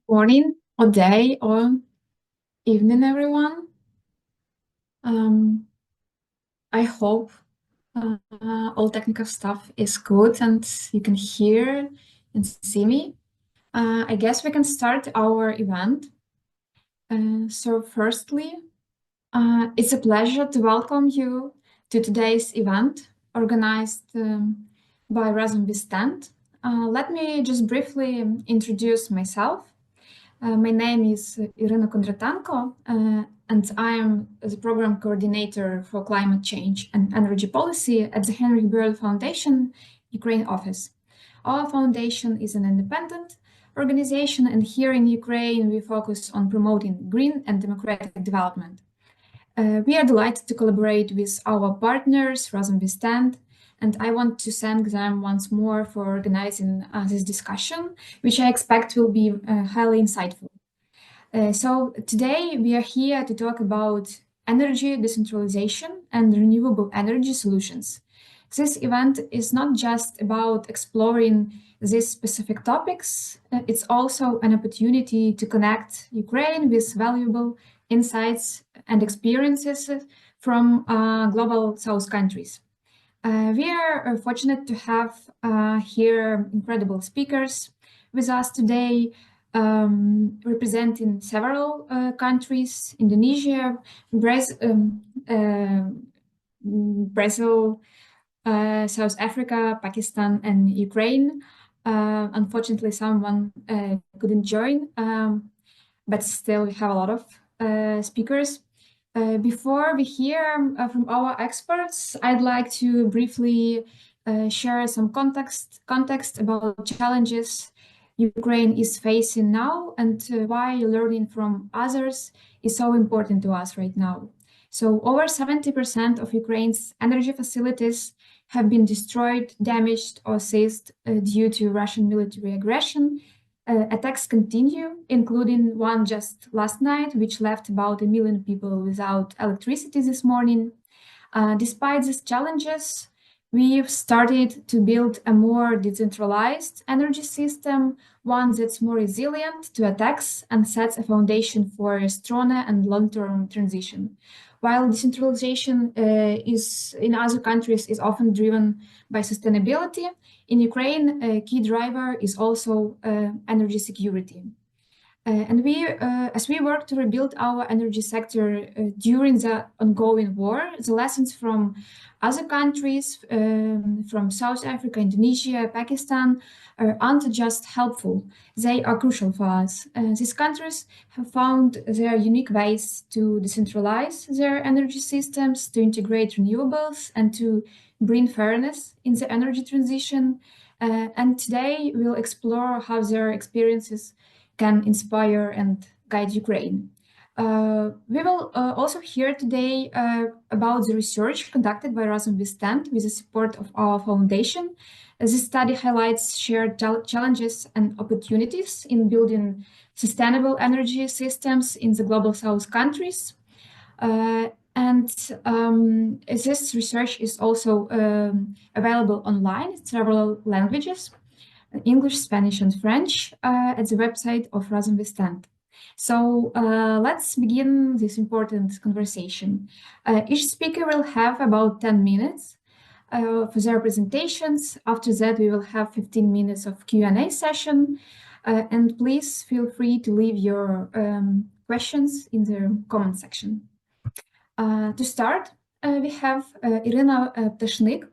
Morning or day or evening, everyone. Um, I hope all technical stuff is good and you can hear and see me. I guess we can start our event. So firstly, it's a pleasure to welcome you to today's event organized by Razom We Stand. Let me just briefly introduce myself. My name is Irina Kondratenko, and I am the program coordinator for climate change and energy policy at the Heinrich Böll Foundation, Ukraine office. Our foundation is an independent organization, and here in Ukraine, we focus on promoting green and democratic development. We are delighted to collaborate with our partners, Razom We Stand, and I want to thank them once more for organizing this discussion, which I expect will be highly insightful. So today we are here to talk about energy decentralization and renewable energy solutions. This event is not just about exploring these specific topics, it's also an opportunity to connect Ukraine with valuable insights and experiences from global South countries. We are fortunate to have here incredible speakers with us today, representing several countries: Indonesia, Brazil, South Africa, Pakistan, and Ukraine. Unfortunately, someone couldn't join, but still we have a lot of speakers. Before we hear from our experts, I'd like to briefly share some context about challenges Ukraine is facing now and why learning from others is so important to us right now. So over 70% of Ukraine's energy facilities have been destroyed, damaged, or seized due to Russian military aggression. Attacks continue, including one just last night, which left about 1 million people without electricity this morning. Despite these challenges, we've started to build a more decentralized energy system, one that's more resilient to attacks and sets a foundation for a stronger and long-term transition. While decentralization is in other countries is often driven by sustainability, in Ukraine, a key driver is also energy security. As we work to rebuild our energy sector during the ongoing war, the lessons from other countries, from South Africa, Indonesia, Pakistan, aren't just helpful, they are crucial for us. These countries have found their unique ways to decentralize their energy systems, to integrate renewables, and to bring fairness in the energy transition. And today we'll explore how their experiences can inspire and guide Ukraine. We will also hear today about the research conducted by Razom We Stand with the support of our foundation. This study highlights shared challenges and opportunities in building sustainable energy systems in the global South countries. This research is also available online in several languages. English, Spanish, and French at the website of Razom We Stand. So let's begin this important conversation. Each speaker will have about 10 minutes for their presentations. After that, we will have 15 minutes of Q&A session. And please feel free to leave your questions in the comment section. To start, we have Irina Ptashnik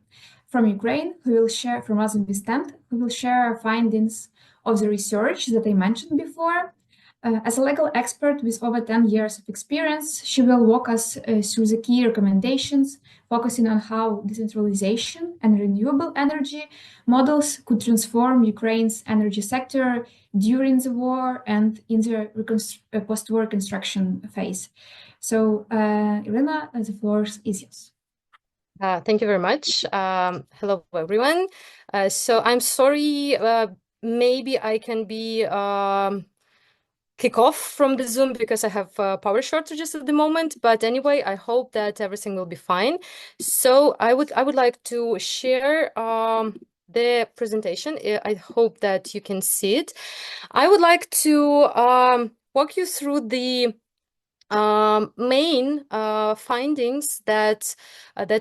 from Ukraine, who will share from Razom We Stand, who will share findings of the research that I mentioned before. As a legal expert with over 10 years of experience, she will walk us through the key recommendations, focusing on how decentralization and renewable energy models could transform Ukraine's energy sector during the war and in the post-war construction phase. So, Irina, the floor is yours. Thank you very much. Hello, everyone. So I'm sorry, maybe I can be kick off from the Zoom because I have power shortages at the moment. But anyway, I hope that everything will be fine. So I would like to share the presentation. I hope that you can see it. I would like to walk you through the main findings that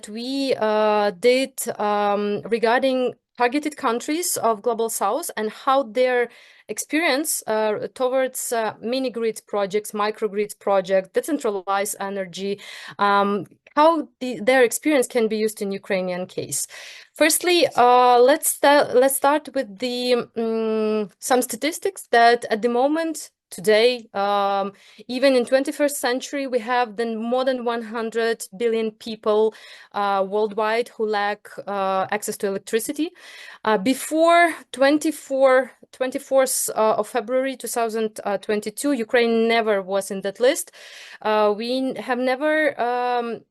we did regarding targeted countries of Global South and how their experience towards mini-grid projects, microgrid projects, decentralized energy, how their experience can be used in Ukrainian case. Firstly, let's start with the some statistics that at the moment today, even in 21st century, we have more than 100 billion people worldwide who lack access to electricity. Before 24th of February 2022, Ukraine never was in that list. We have never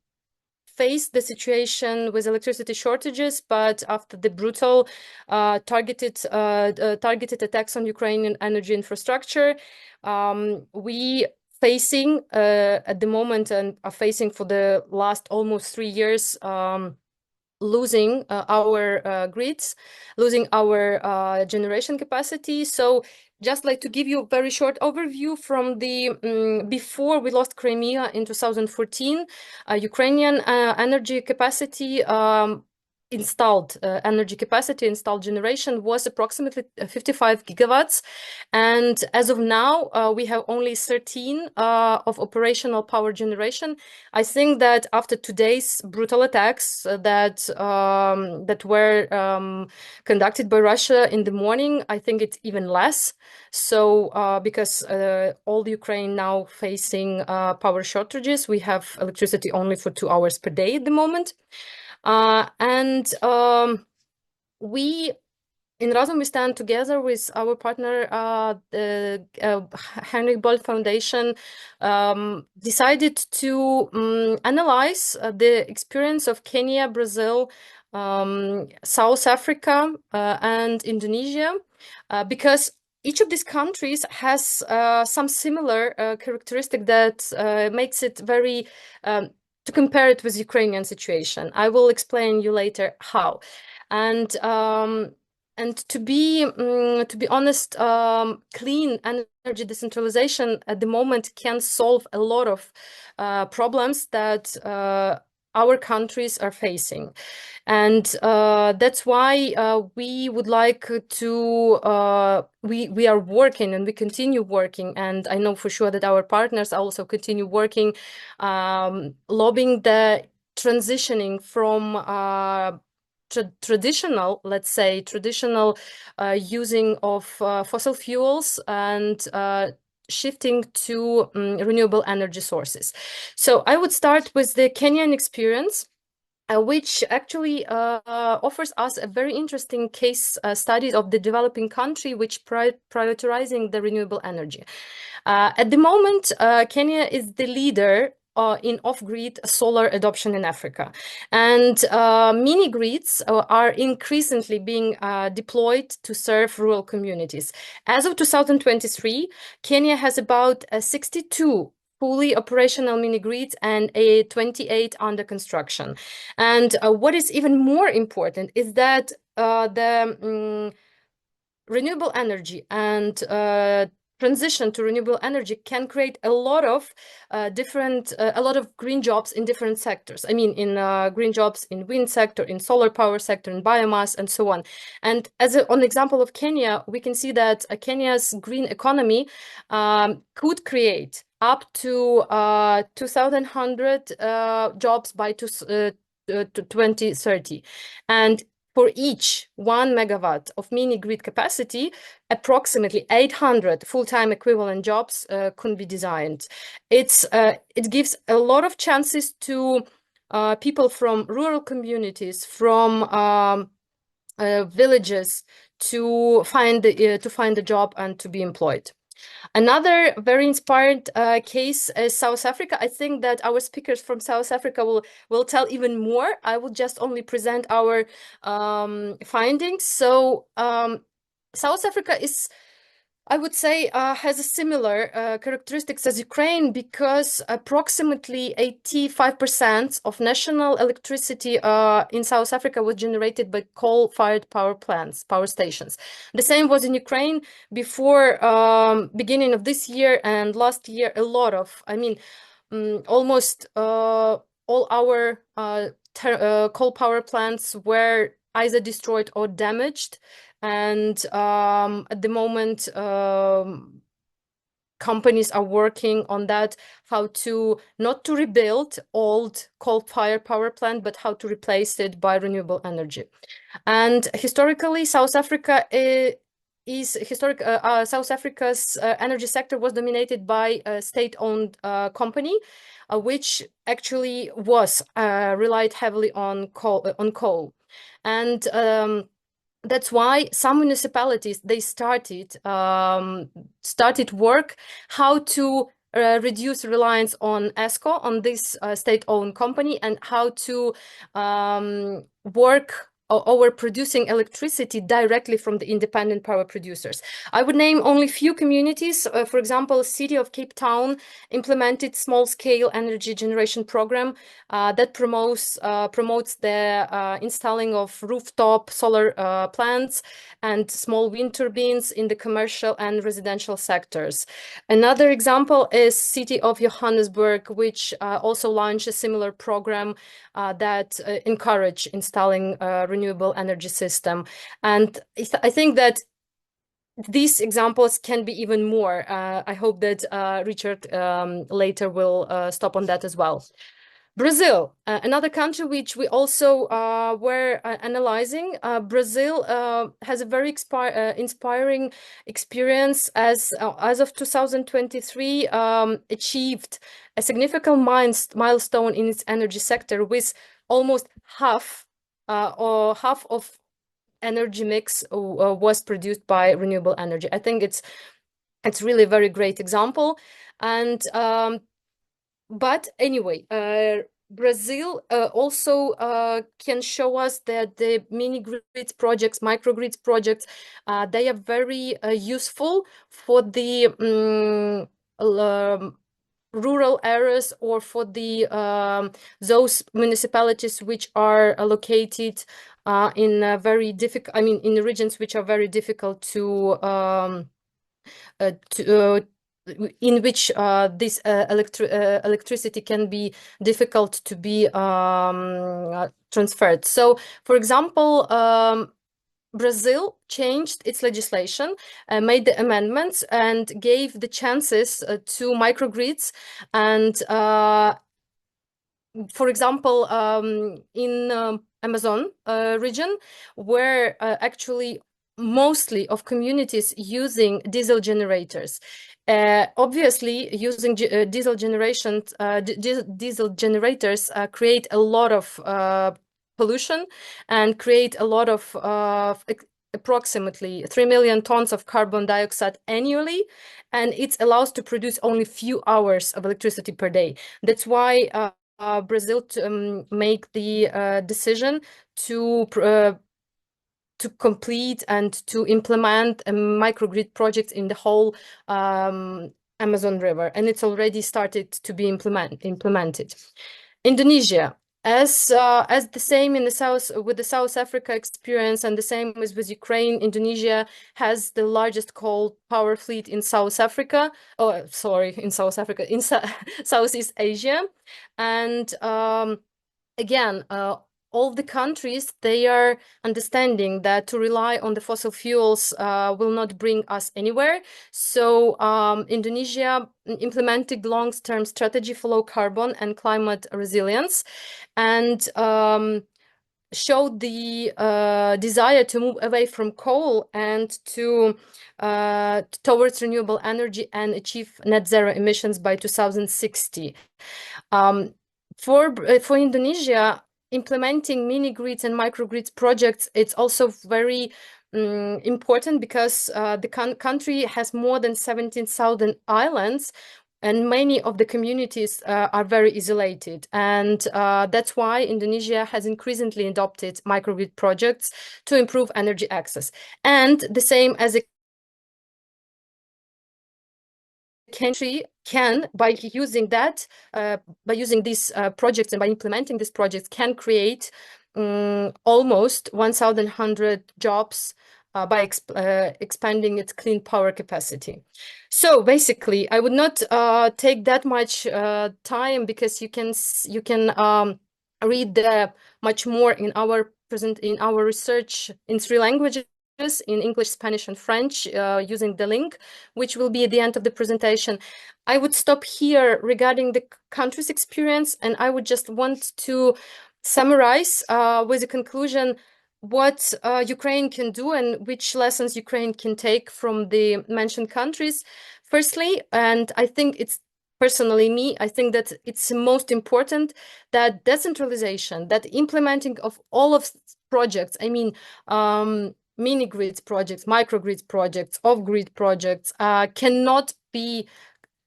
faced the situation with electricity shortages, but after the brutal targeted attacks on Ukrainian energy infrastructure, we facing at the moment and are facing for the last almost 3 years losing our grids, losing our generation capacity. So just like to give you a very short overview from the before we lost Crimea in 2014, Ukrainian energy capacity installed generation was approximately 55 gigawatts, and as of now we have only 13 of operational power generation. I think that after today's brutal attacks that were conducted by Russia in the morning, I think it's even less. So because all Ukraine now facing power shortages, we have electricity only for 2 hours per day at the moment. We in Razom We Stand, together with our partner, the Heinrich Böll Foundation, decided to analyze the experience of Kenya, Brazil, South Africa, and Indonesia, because each of these countries has some similar characteristic that makes it very to compare it with Ukrainian situation. I will explain you later how. And to be honest, clean energy decentralization at the moment can solve a lot of problems that our countries are facing. And that's why we would like to, we are working and we continue working. And I know for sure that our partners also continue working, lobbying the transitioning from traditional, let's say, using of fossil fuels and shifting to renewable energy sources. So I would start with the Kenyan experience, which actually offers us a very interesting case study of the developing country which prioritizing the renewable energy. At the moment, Kenya is the leader in off-grid solar adoption in Africa. And mini grids are increasingly being deployed to serve rural communities. As of 2023, Kenya has about 62 fully operational mini grids and 28 under construction. And what is even more important is that the renewable energy and transition to renewable energy can create a lot of a lot of green jobs in different sectors. I mean, in green jobs in wind sector, in solar power sector, in biomass, and so on. And as on example of Kenya, we can see that Kenya's green economy could create up to 2,100 jobs by 2030. And for each 1 megawatt of mini grid capacity, approximately 800 full-time equivalent jobs could be designed. It gives a lot of chances to people from rural communities, from villages, to find a job and to be employed. Another very inspired case is South Africa. I think that our speakers from South Africa will tell even more. I will just only present our findings. So South Africa is I would say has a similar characteristics as Ukraine because approximately 85% of national electricity in South Africa was generated by coal-fired power plants, power stations. The same was in Ukraine before beginning of this year and last year. A lot of, almost all our coal power plants were either destroyed or damaged. And at the moment, companies are working on that, how to not to rebuild old coal-fired power plant, but how to replace it by renewable energy. And historically, South Africa South Africa's energy sector was dominated by a state-owned company, which actually was relied heavily on coal. And that's why some municipalities they started work how to reduce reliance on ESCO, on this state-owned company, and how to work over producing electricity directly from the independent power producers. I would name only few communities. For example, City of Cape Town implemented small-scale energy generation program that promotes the installing of rooftop solar plants and small wind turbines in the commercial and residential sectors. Another example is City of Johannesburg, which also launched a similar program that encourage installing a renewable energy system. And I think that these examples can be even more. I hope that Richard later will stop on that as well. Brazil, another country which we also were analyzing. Brazil has a very inspiring experience as of 2023 achieved a significant milestone in its energy sector with almost half of energy mix was produced by renewable energy. I think it's really a very great example. And but anyway, Brazil also can show us that the mini grids projects, microgrids projects, they are very useful for the rural areas or for the those municipalities which are located in very difficult, in the regions which are very difficult to in which this electricity can be difficult to be transferred. So, for example, Brazil changed its legislation, made the amendments, and gave the chances to microgrids. And for example, in Amazon region, where actually mostly of communities using diesel generators. Obviously, using diesel diesel generators create a lot of pollution and create a lot of approximately 3 million tons of carbon dioxide annually, and it allows to produce only few hours of electricity per day. That's why Brazil to make the decision to complete and to implement a microgrid project in the whole Amazon River, and it's already started to be implemented. Indonesia, as the same in the south with the South Africa experience, and the same as with Ukraine, Indonesia has the largest coal power fleet in South Africa. Oh, sorry, in South Africa, in Southeast Asia, and again, all the countries, they are understanding that to rely on the fossil fuels will not bring us anywhere. So Indonesia implemented long-term strategy for low carbon and climate resilience, and showed the desire to move away from coal and to towards renewable energy and achieve net zero emissions by 2060. For Indonesia, implementing mini grids and microgrids projects, it's also very important because the country has more than 17,000 islands, and many of the communities are very isolated. And that's why Indonesia has increasingly adopted microgrid projects to improve energy access. And the same as country can, by using that, by using these projects and by implementing these projects, can create almost 1,100 jobs by expanding its clean power capacity. So basically, I would not take that much time, because you can read much more in our research in 3 languages, in English, Spanish, and French, using the link, which will be at the end of the presentation. I would stop here regarding the country's experience, and I would just want to summarize with a conclusion what Ukraine can do and which lessons Ukraine can take from the mentioned countries. Firstly, and I think it's personally me, I think that it's most important that decentralization, that implementing of all of projects, I mean, mini grids projects, microgrids projects, off-grid projects cannot be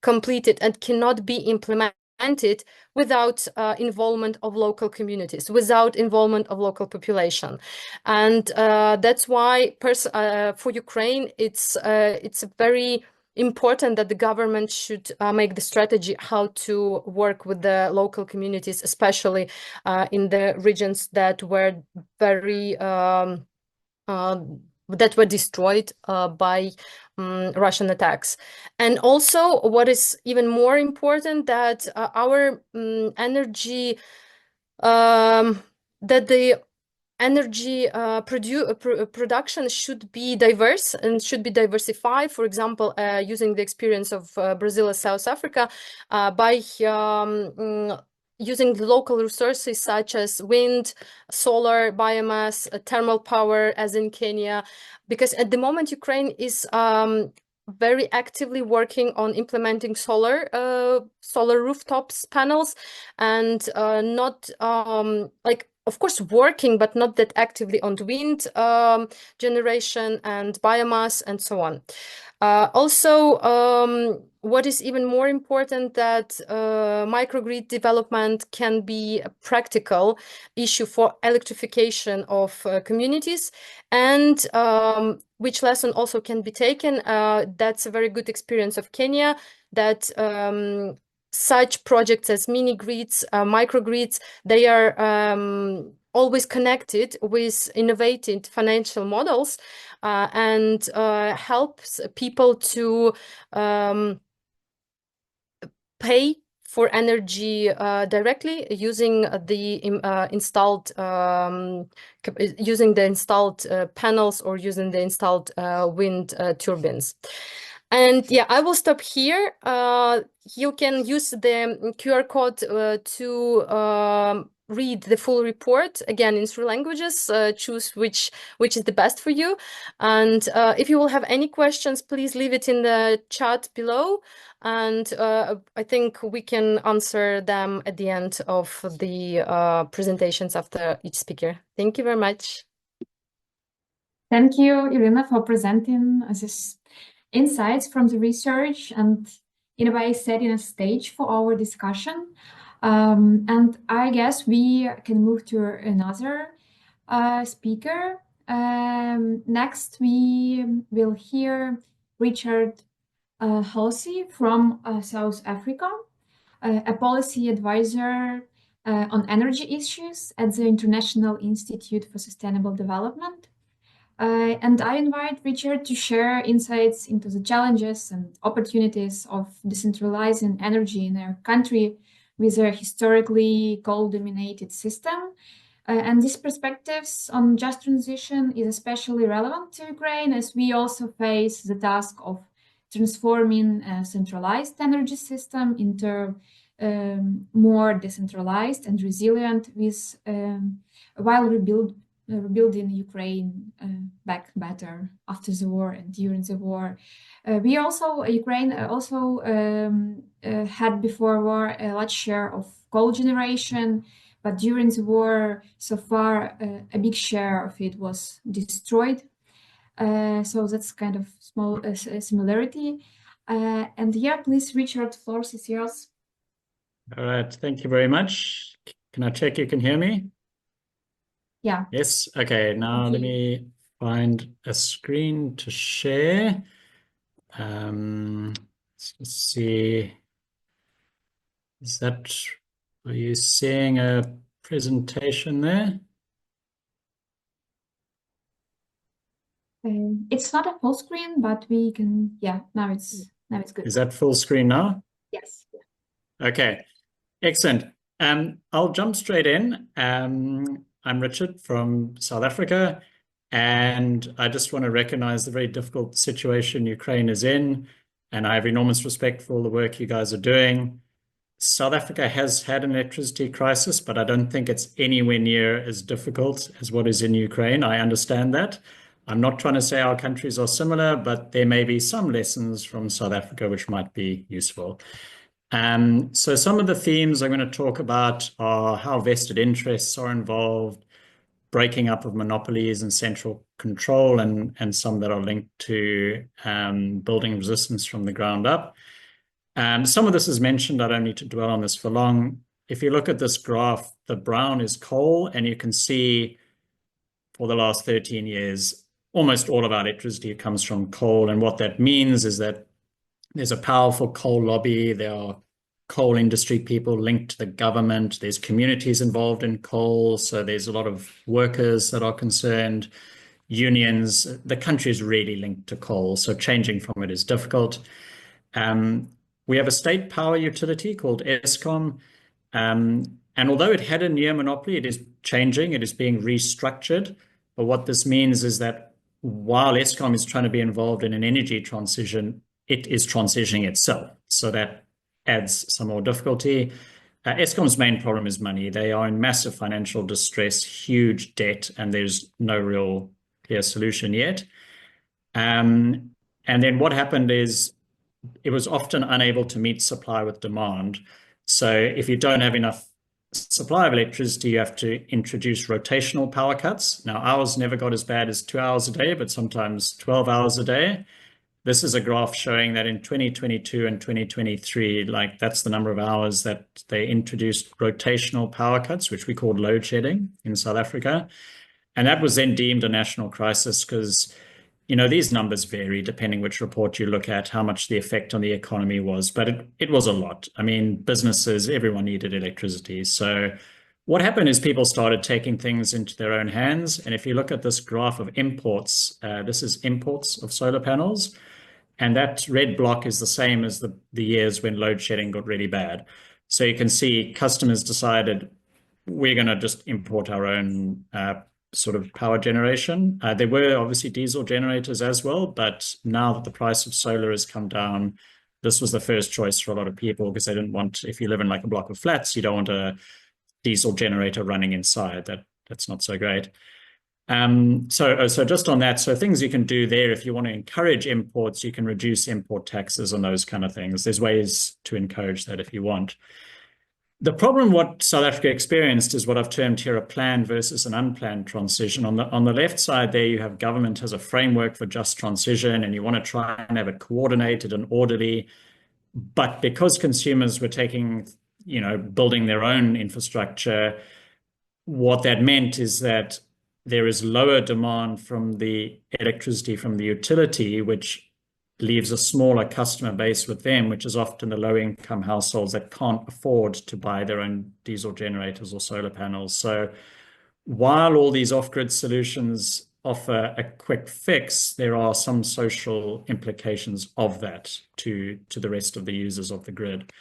completed and cannot be implemented without involvement of local communities, without involvement of local population. And that's why for Ukraine, it's very important that the government should make the strategy how to work with the local communities, especially in the regions that were very that were destroyed by Russian attacks. And also, what is even more important, that our energy, that the energy production should be diverse and should be diversified. For example, using the experience of Brazil and South Africa, by using local resources such as wind, solar, biomass, thermal power, as in Kenya, because at the moment Ukraine is very actively working on implementing solar rooftops panels, and not like, of course, working, but not that actively on wind generation and biomass and so on. Also, what is even more important, that microgrid development can be a practical issue for electrification of communities, and which lesson also can be taken. That's a very good experience of Kenya, that such projects as mini grids, microgrids, they are always connected with innovative financial models, and helps people to pay for energy directly using the installed panels, or using the installed wind turbines. And yeah, I will stop here. You can use the QR code to read the full report, again in 3 languages. Choose which is the best for you. And if you will have any questions, please leave it in the chat below. And I think we can answer them at the end of the presentations after each speaker. Thank you very much. Thank you, Irina, for presenting these insights from the research and, in a way, setting a stage for our discussion. And I guess we can move to another speaker. Next, we will hear Richard Halsey from South Africa, a policy advisor on energy issues at the International Institute for Sustainable Development. And I invite Richard to share insights into the challenges and opportunities of decentralizing energy in our country with a historically coal-dominated system. And these perspectives on just transition is especially relevant to Ukraine, as we also face the task of transforming a centralized energy system into more decentralized and resilient, with while rebuilding Ukraine back better after the war and during the war. Ukraine also had before war a large share of coal generation, but during the war, so far, a big share of it was destroyed. So that's kind of small similarity. And yeah, please, Richard, floor is yours. All right, thank you very much. Can I check you can hear me? Yeah. Yes, okay, now let me find a screen to share. Let's see. Are you seeing a presentation there? It's not a full screen, but we can, yeah, now it's good. Is that full screen now? Yes. Okay, excellent. I'll jump straight in. I'm Richard from South Africa, and I just want to recognize the very difficult situation Ukraine is in, and I have enormous respect for all the work you guys are doing. South Africa has had an electricity crisis, but I don't think it's anywhere near as difficult as what is in Ukraine. I understand that. I'm not trying to say our countries are similar, but there may be some lessons from South Africa which might be useful. So some of the themes I'm going to talk about are how vested interests are involved, breaking up of monopolies and central control, and some that are linked to building resistance from the ground up. Some of this is mentioned. I don't need to dwell on this for long. If you look at this graph, the brown is coal, and you can see for the last 13 years, almost all of our electricity comes from coal. And what that means is that there's a powerful coal lobby. There are coal industry people linked to the government. There's communities involved in coal. So there's a lot of workers that are concerned, unions. The country is really linked to coal. So changing from it is difficult. We have a state power utility called Eskom. And although it had a near monopoly, it is changing. It is being restructured. But what this means is that while Eskom is trying to be involved in an energy transition, it is transitioning itself. So that adds some more difficulty. Eskom's main problem is money. They are in massive financial distress, huge debt, and there's no real clear solution yet. And then what happened is it was often unable to meet supply with demand. So if you don't have enough supply of electricity, you have to introduce rotational power cuts. Now, ours never got as bad as 2 hours a day, but sometimes 12 hours a day. This is a graph showing that in 2022 and 2023, like that's the number of hours that they introduced rotational power cuts, which we called load shedding in South Africa. And that was then deemed a national crisis because these numbers vary depending which report you look at, how much the effect on the economy was, but it was a lot. I mean, businesses, everyone needed electricity. So what happened is people started taking things into their own hands. And if you look at this graph of imports, this is imports of solar panels. And that red block is the same as the years when load shedding got really bad. So you can see customers decided we're going to just import our own sort of power generation. There were obviously diesel generators as well, but now that the price of solar has come down, this was the first choice for a lot of people because they didn't want, if you live in like a block of flats, you don't want a diesel generator running inside. That's not so great. So just on that, so things you can do there, if you want to encourage imports, you can reduce import taxes and those kind of things. There's ways to encourage that if you want. The problem what South Africa experienced is what I've termed here a planned versus an unplanned transition. On the left side there, you have government as a framework for just transition, and you want to try and have it coordinated and orderly. But because consumers were building their own infrastructure, what that meant is that there is lower demand from the electricity from the utility, which leaves a smaller customer base with them, which is often the low-income households that can't afford to buy their own diesel generators or solar panels. So while all these off-grid solutions offer a quick fix, there are some social implications of that to the rest of the users of the grid.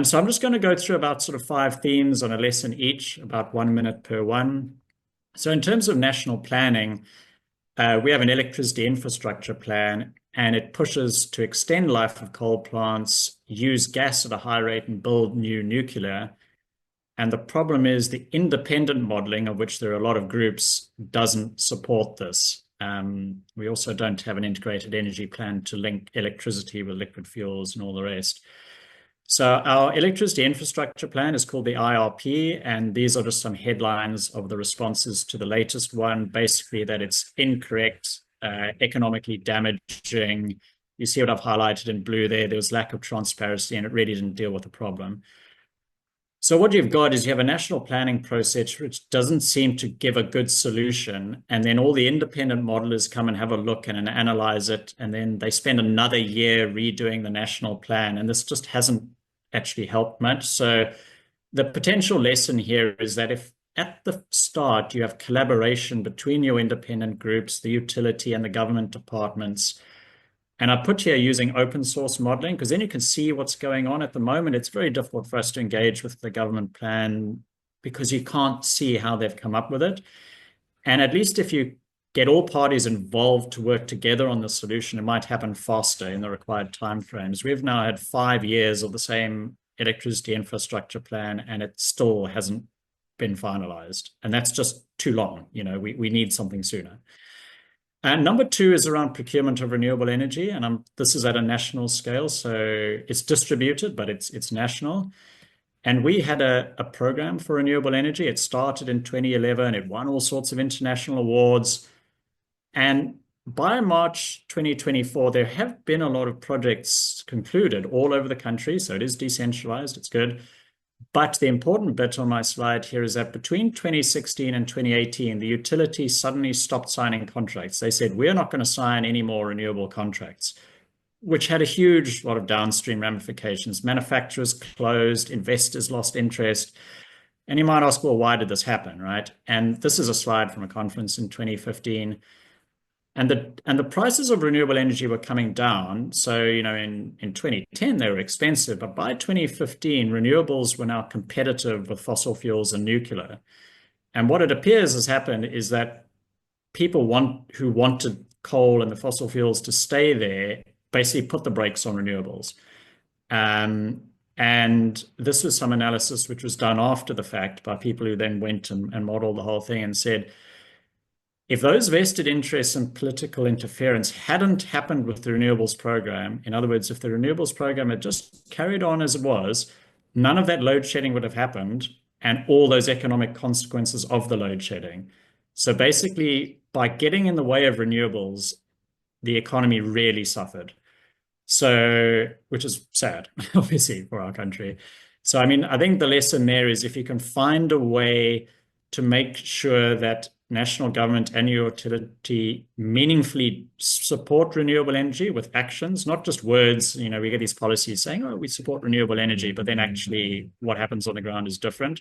So I'm just going to go through about sort of 5 themes on a lesson each, about 1 minute per one. So in terms of national planning, we have an electricity infrastructure plan, and it pushes to extend life of coal plants, use gas at a high rate, and build new nuclear. And the problem is the independent modeling, of which there are a lot of groups, doesn't support this. We also don't have an integrated energy plan to link electricity with liquid fuels and all the rest. So our electricity infrastructure plan is called the IRP, and these are just some headlines of the responses to the latest one, basically that it's incorrect, economically damaging. You see what I've highlighted in blue there. There was lack of transparency, and it really didn't deal with the problem. So what you've got is you have a national planning process which doesn't seem to give a good solution, and then all the independent modelers come and have a look and analyze it, and then they spend another year redoing the national plan, and this just hasn't actually helped much. So the potential lesson here is that if at the start you have collaboration between your independent groups, the utility and the government departments, and I put here using open source modeling, because then you can see what's going on. At the moment, it's very difficult for us to engage with the government plan because you can't see how they've come up with it. And at least if you get all parties involved to work together on the solution, it might happen faster in the required timeframes. We've now had 5 years of the same electricity infrastructure plan, and it still hasn't been finalized. And that's just too long. We need something sooner. And number 2 is around procurement of renewable energy, and this is at a national scale, so it's distributed, but it's national. And we had a program for renewable energy. It started in 2011. It won all sorts of international awards. And by March 2024, there have been a lot of projects concluded all over the country, so it is decentralized. It's good. But the important bit on my slide here is that between 2016 and 2018, the utility suddenly stopped signing contracts. They said, we're not going to sign any more renewable contracts, which had a huge lot of downstream ramifications. Manufacturers closed, investors lost interest. And you might ask, well, why did this happen, right? And this is a slide from a conference in 2015. And the prices of renewable energy were coming down. So, in 2010, they were expensive. But by 2015, renewables were now competitive with fossil fuels and nuclear. And what it appears has happened is that people who wanted coal and the fossil fuels to stay there basically put the brakes on renewables. And this was some analysis which was done after the fact by people who then went and modeled the whole thing and said, if those vested interests and political interference hadn't happened with the renewables program, in other words, if the renewables program had just carried on as it was, none of that load shedding would have happened and all those economic consequences of the load shedding. So basically, by getting in the way of renewables, the economy really suffered. So, which is sad, obviously, for our country. So, I think the lesson there is if you can find a way to make sure that national government and utility meaningfully support renewable energy with actions, not just words. We get these policies saying, oh, we support renewable energy, but then actually what happens on the ground is different.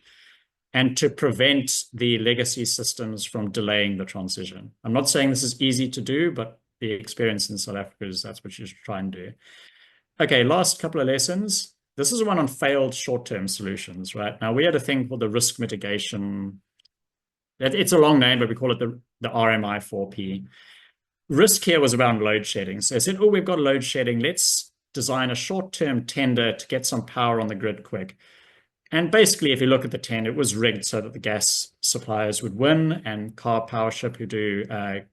And to prevent the legacy systems from delaying the transition. I'm not saying this is easy to do, but the experience in South Africa is that's what you should try and do. Okay, last couple of lessons. This is one on failed short-term solutions, right? Now, we had a thing called the risk mitigation. It's a long name, but we call it the RMI 4P. Risk here was around load shedding. So I said, oh, we've got load shedding. Let's design a short-term tender to get some power on the grid quick. And basically, if you look at the tender, it was rigged so that the gas suppliers would win, and Car Powership, who do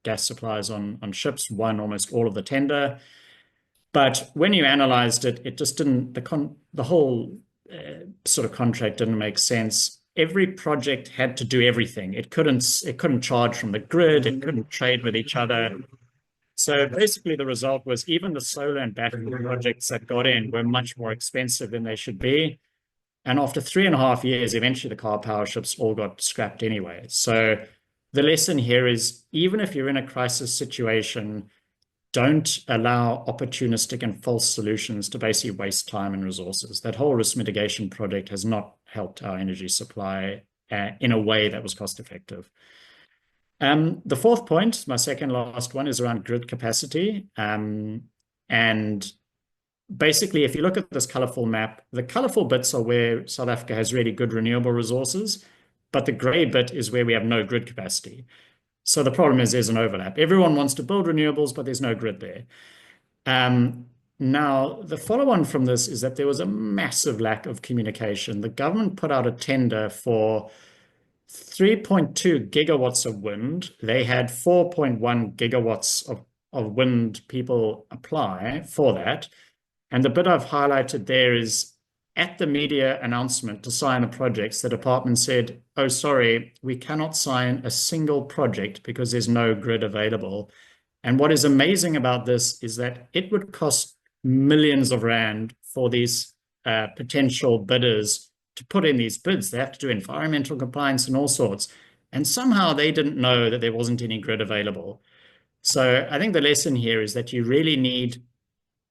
gas supplies on ships, won almost all of the tender. But when you analyzed it, it just didn't, the whole sort of contract didn't make sense. Every project had to do everything. It couldn't charge from the grid. It couldn't trade with each other. So basically the result was even the solar and battery projects that got in were much more expensive than they should be. And after 3.5 years, eventually the Car Powerships all got scrapped anyway. So the lesson here is even if you're in a crisis situation, don't allow opportunistic and false solutions to basically waste time and resources. That whole risk mitigation project has not helped our energy supply in a way that was cost effective. The fourth point, my second last one, is around grid capacity. And basically, if you look at this colorful map, the colorful bits are where South Africa has really good renewable resources, but the gray bit is where we have no grid capacity. So the problem is there's an overlap. Everyone wants to build renewables, but there's no grid there. Now, the follow-on from this is that there was a massive lack of communication. The government put out a tender for 3.2 gigawatts of wind. They had 4.1 gigawatts of wind people apply for that. And the bit I've highlighted there is at the media announcement to sign the projects, the department said, oh, sorry, we cannot sign a single project because there's no grid available. And what is amazing about this is that it would cost millions of rand for these potential bidders to put in these bids, they have to do environmental compliance and all sorts. And somehow they didn't know that there wasn't any grid available. So I think the lesson here is that you really need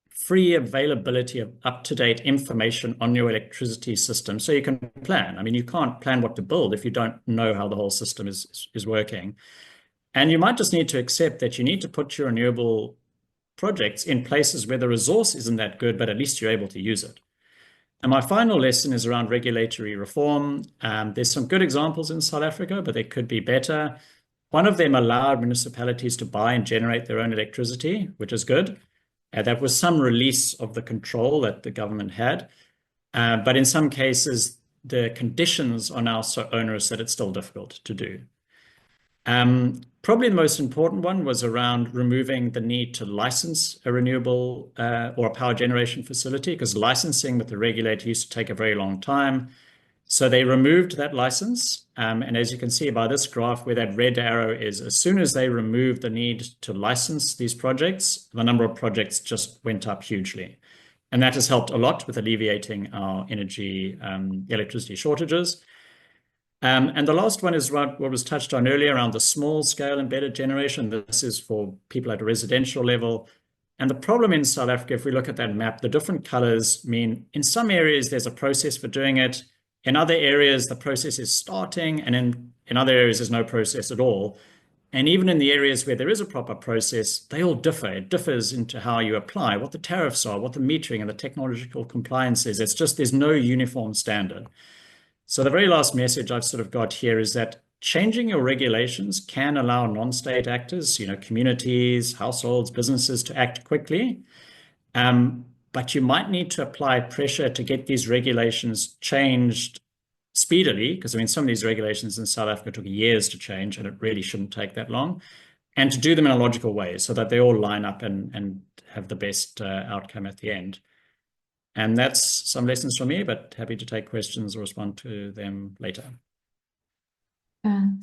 free availability of up-to-date information on your electricity system so you can plan. I mean, you can't plan what to build if you don't know how the whole system is working. And you might just need to accept that you need to put your renewable projects in places where the resource isn't that good, but at least you're able to use it. And my final lesson is around regulatory reform. There's some good examples in South Africa, but they could be better. One of them allowed municipalities to buy and generate their own electricity, which is good. That was some release of the control that the government had. But in some cases, the conditions are now so onerous that it's still difficult to do. Probably the most important one was around removing the need to license a renewable or a power generation facility, because licensing with the regulator used to take a very long time. So they removed that license. And as you can see by this graph, where that red arrow is, as soon as they removed the need to license these projects, the number of projects just went up hugely. And that has helped a lot with alleviating our electricity shortages. And the last one is what was touched on earlier around the small scale embedded generation. This is for people at a residential level. And the problem in South Africa, if we look at that map, the different colors mean in some areas there's a process for doing it. In other areas, the process is starting, and in other areas, there's no process at all. And even in the areas where there is a proper process, they all differ. It differs into how you apply, what the tariffs are, what the metering and the technological compliance is. It's just there's no uniform standard. So the very last message I've sort of got here is that changing your regulations can allow non-state actors, communities, households, businesses to act quickly. But you might need to apply pressure to get these regulations changed speedily, because I mean, some of these regulations in South Africa took years to change, and it really shouldn't take that long, and to do them in a logical way so that they all line up and have the best outcome at the end. And that's some lessons from me, but happy to take questions or respond to them later.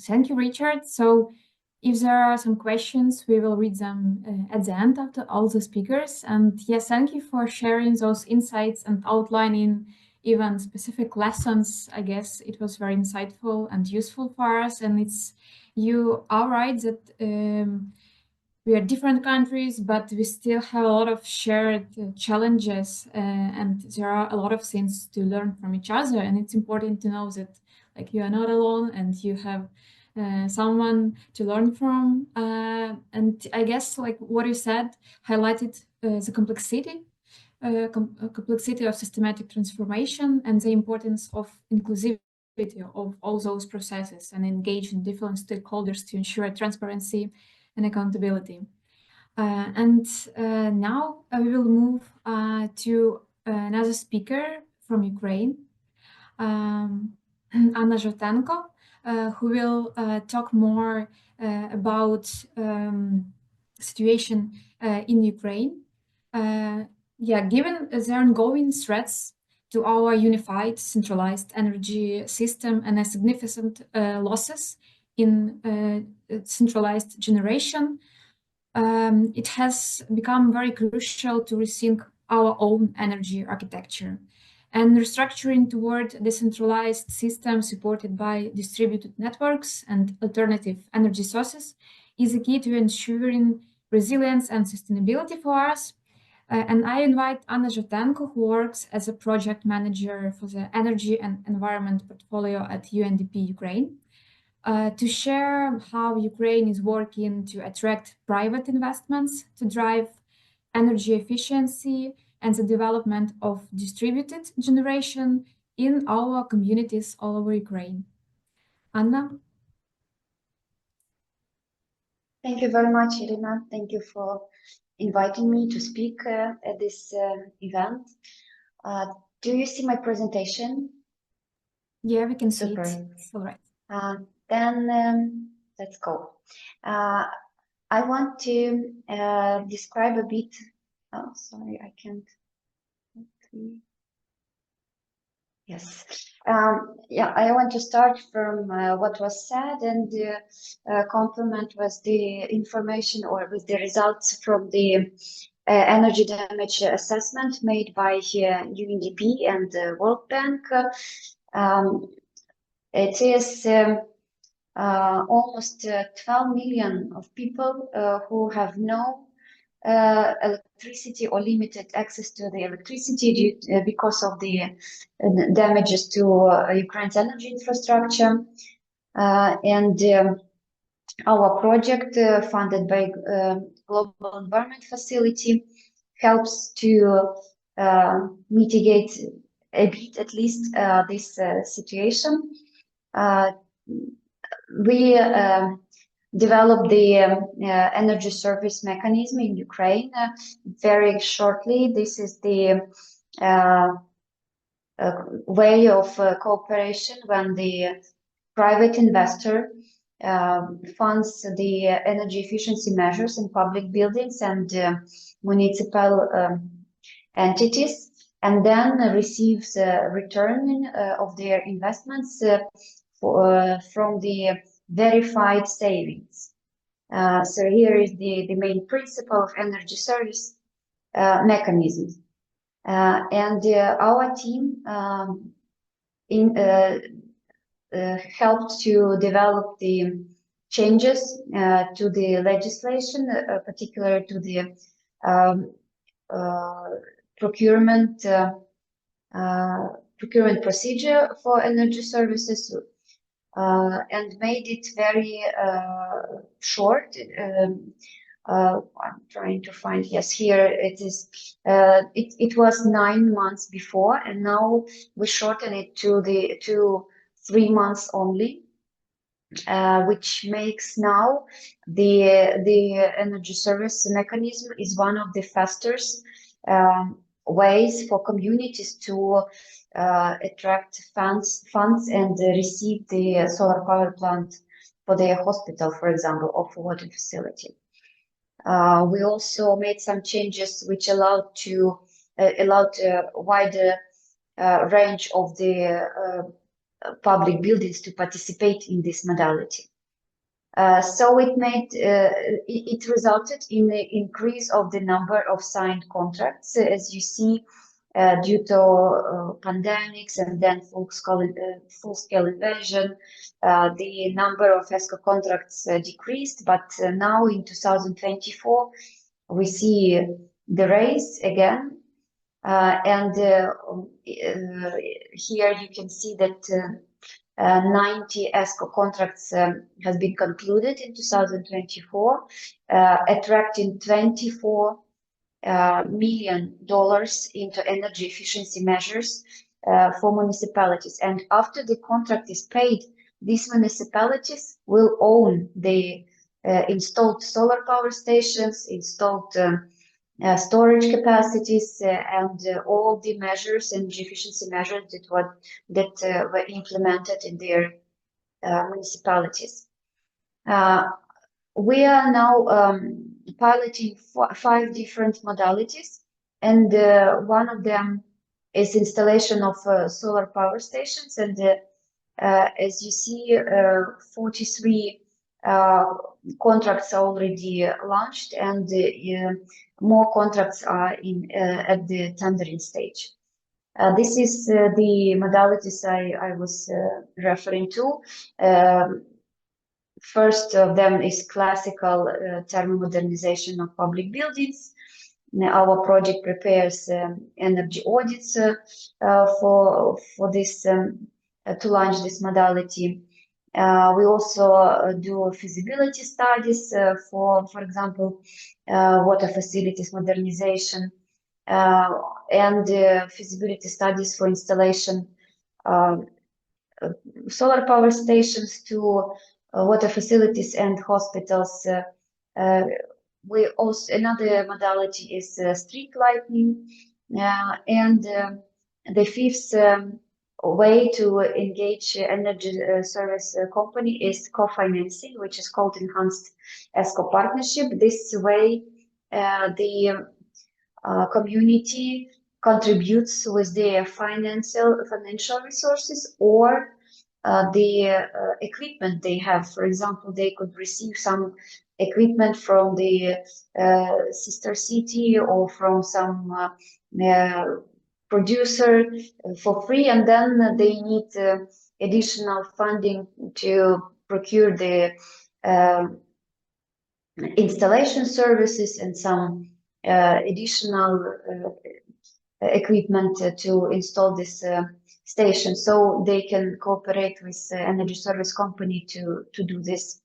Thank you, Richard. So if there are some questions, we will read them at the end after all the speakers. And yes, thank you for sharing those insights and outlining even specific lessons. I guess it was very insightful and useful for us. And you are right that we are different countries, but we still have a lot of shared challenges, and there are a lot of things to learn from each other. And it's important to know that you are not alone, and you have someone to learn from. And I guess what you said highlighted the complexity of systematic transformation and the importance of inclusivity of all those processes and engaging different stakeholders to ensure transparency and accountability. And now we will move to another speaker from Ukraine, Anna Zhotenko, who will talk more about situation in Ukraine. Given the ongoing threats to our unified centralized energy system and a significant losses in centralized generation, it has become very crucial to rethink our own energy architecture. And restructuring toward decentralized systems supported by distributed networks and alternative energy sources is a key to ensuring resilience and sustainability for us. And I invite Anna Zhotenko, who works as a project manager for the energy and environment portfolio at UNDP Ukraine, to share how Ukraine is working to attract private investments to drive energy efficiency and the development of distributed generation in our communities all over Ukraine. Anna? Thank you very much, Irina. Thank you for inviting me to speak at this event. Do you see my presentation? Yeah, we can see Super. it. All right. Then let's go. I want to describe a bit. Oh, sorry, I can't. Yes. I want to start from what was said and complement with the information or with the results from the energy damage assessment made by UNDP and the World Bank. It is almost 12 million of people who have no electricity or limited access to the electricity because of the damages to Ukraine's energy infrastructure. And our project, funded by Global Environment Facility, helps to mitigate a bit, at least, this situation. We developed the energy service mechanism in Ukraine very shortly. This is the way of cooperation when the private investor funds the energy efficiency measures in public buildings and municipal entities, and then receives a return of their investments from the verified savings. So here is the main principle of energy service mechanism. And our team helped to develop the changes to the legislation, particularly to the procurement procedure for energy services, and made it very short. I'm trying to find, yes, here it is. It was 9 months before, and now we shorten it to 3 months only, which makes now the energy service mechanism is one of the fastest ways for communities to attract funds and receive the solar power plant for their hospital, for example, or for water facility. We also made some changes which allowed a wider range of the public buildings to participate in this modality. So it resulted in the increase of the number of signed contracts, as you see, due to pandemics and then full-scale invasion. The number of ESCO contracts decreased, but now in 2024 we see the rise again. And here you can see that 90 ESCO contracts has been concluded in 2024, attracting $24 million into energy efficiency measures for municipalities. And after the contract is paid, these municipalities will own the installed solar power stations, installed storage capacities, and all the measures, energy efficiency measures that were implemented in their municipalities. We are now piloting 5 different modalities, and one of them is installation of solar power stations. And as you see, 43 contracts are already launched, and more contracts are at the tendering stage. This is the modalities I was referring to. First of them is classical thermal modernization of public buildings. Our project prepares energy audits for this to launch this modality. We also do feasibility studies for example, water facilities modernization, and feasibility studies for installation solar power stations to water facilities and hospitals. We also, another modality is street lighting, and the fifth way to engage energy service company is co-financing, which is called enhanced ESCO partnership. This way, the community contributes with their financial resources or the equipment they have. For example, they could receive some equipment from the sister city or from some producer for free, and then they need additional funding to procure the installation services and some additional equipment to install this station, so they can cooperate with energy service company to do this.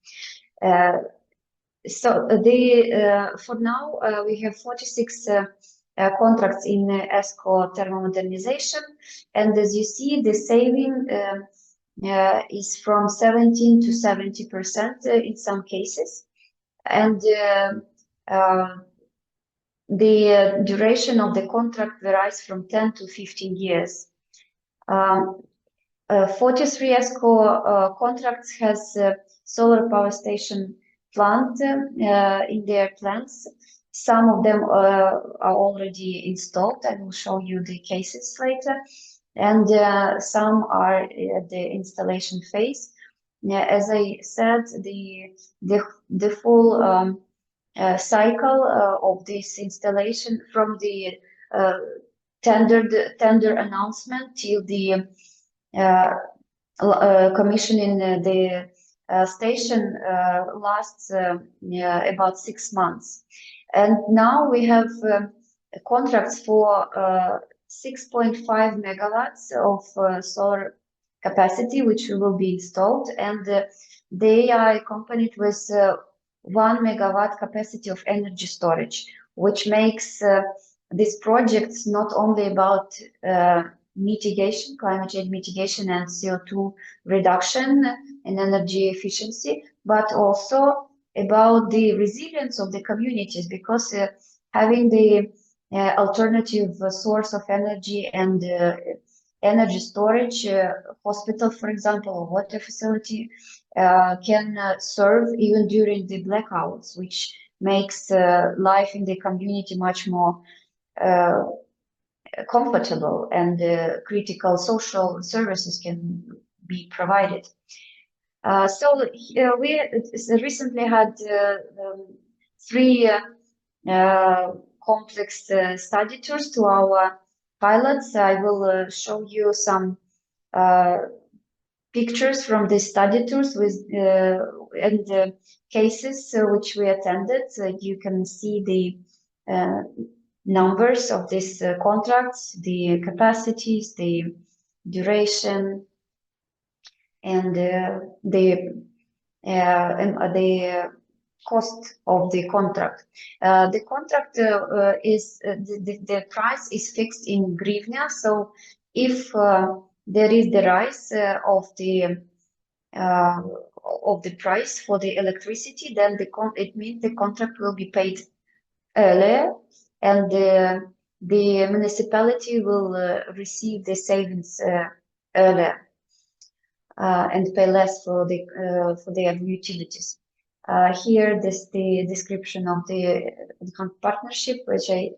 So for now we have 46 contracts in ESCO thermomodernization, and as you see, the saving is from 17 to 70% in some cases, and the duration of the contract varies from 10 to 15 years. 43 ESCO contracts has solar power station plant in their plants. Some of them are already installed. I will show you the cases later, and some are at the installation phase. As I said, the full cycle of this installation, from the tender announcement till the commissioning the station lasts about 6 months. And now we have contracts for 6.5 megawatts of solar capacity, which will be installed, and they are accompanied with 1 megawatt capacity of energy storage, which makes these projects not only about mitigation, climate change mitigation and CO2 reduction and energy efficiency, but also about the resilience of the communities, because having the alternative source of energy and energy storage, hospital, for example, or water facility, can serve even during the blackouts, which makes life in the community much more comfortable, and critical social services can be provided. So we recently had 3 complex study tours to our pilots. I will show you some pictures from the study tours with and cases which we attended. You can see the numbers of these contracts, the capacities, the duration, and the cost of the contract. The contract is the price is fixed in hryvnia. So if there is the rise of the price for the electricity, then it means the contract will be paid earlier, and the municipality will receive the savings earlier and pay less for their utilities. Here, this the description of the partnership, which I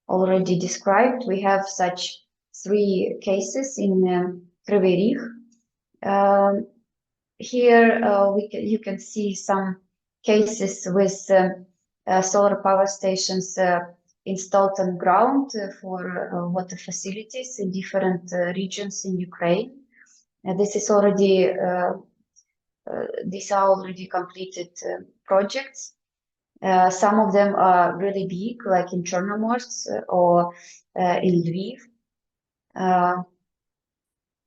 already described. We have such 3 cases in Kryvyi Rih. Here you can see some cases with solar power stations installed on ground for water facilities in different regions in Ukraine. These are already completed projects. Some of them are really big, like in Chornomorsk or in Lviv.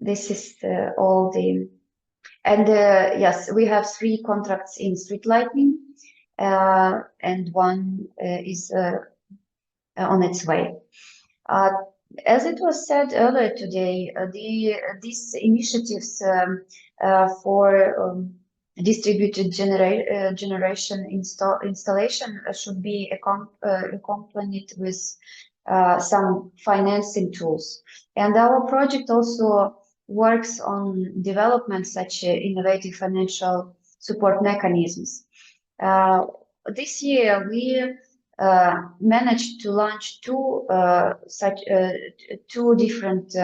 This is all the, and yes, we have 3 contracts in street lighting, and 1 is on its way. As it was said earlier today, these initiatives for distributed generation installation should be accompanied with some financing tools. And our project also works on development such innovative financial support mechanisms. This year we managed to launch 2 different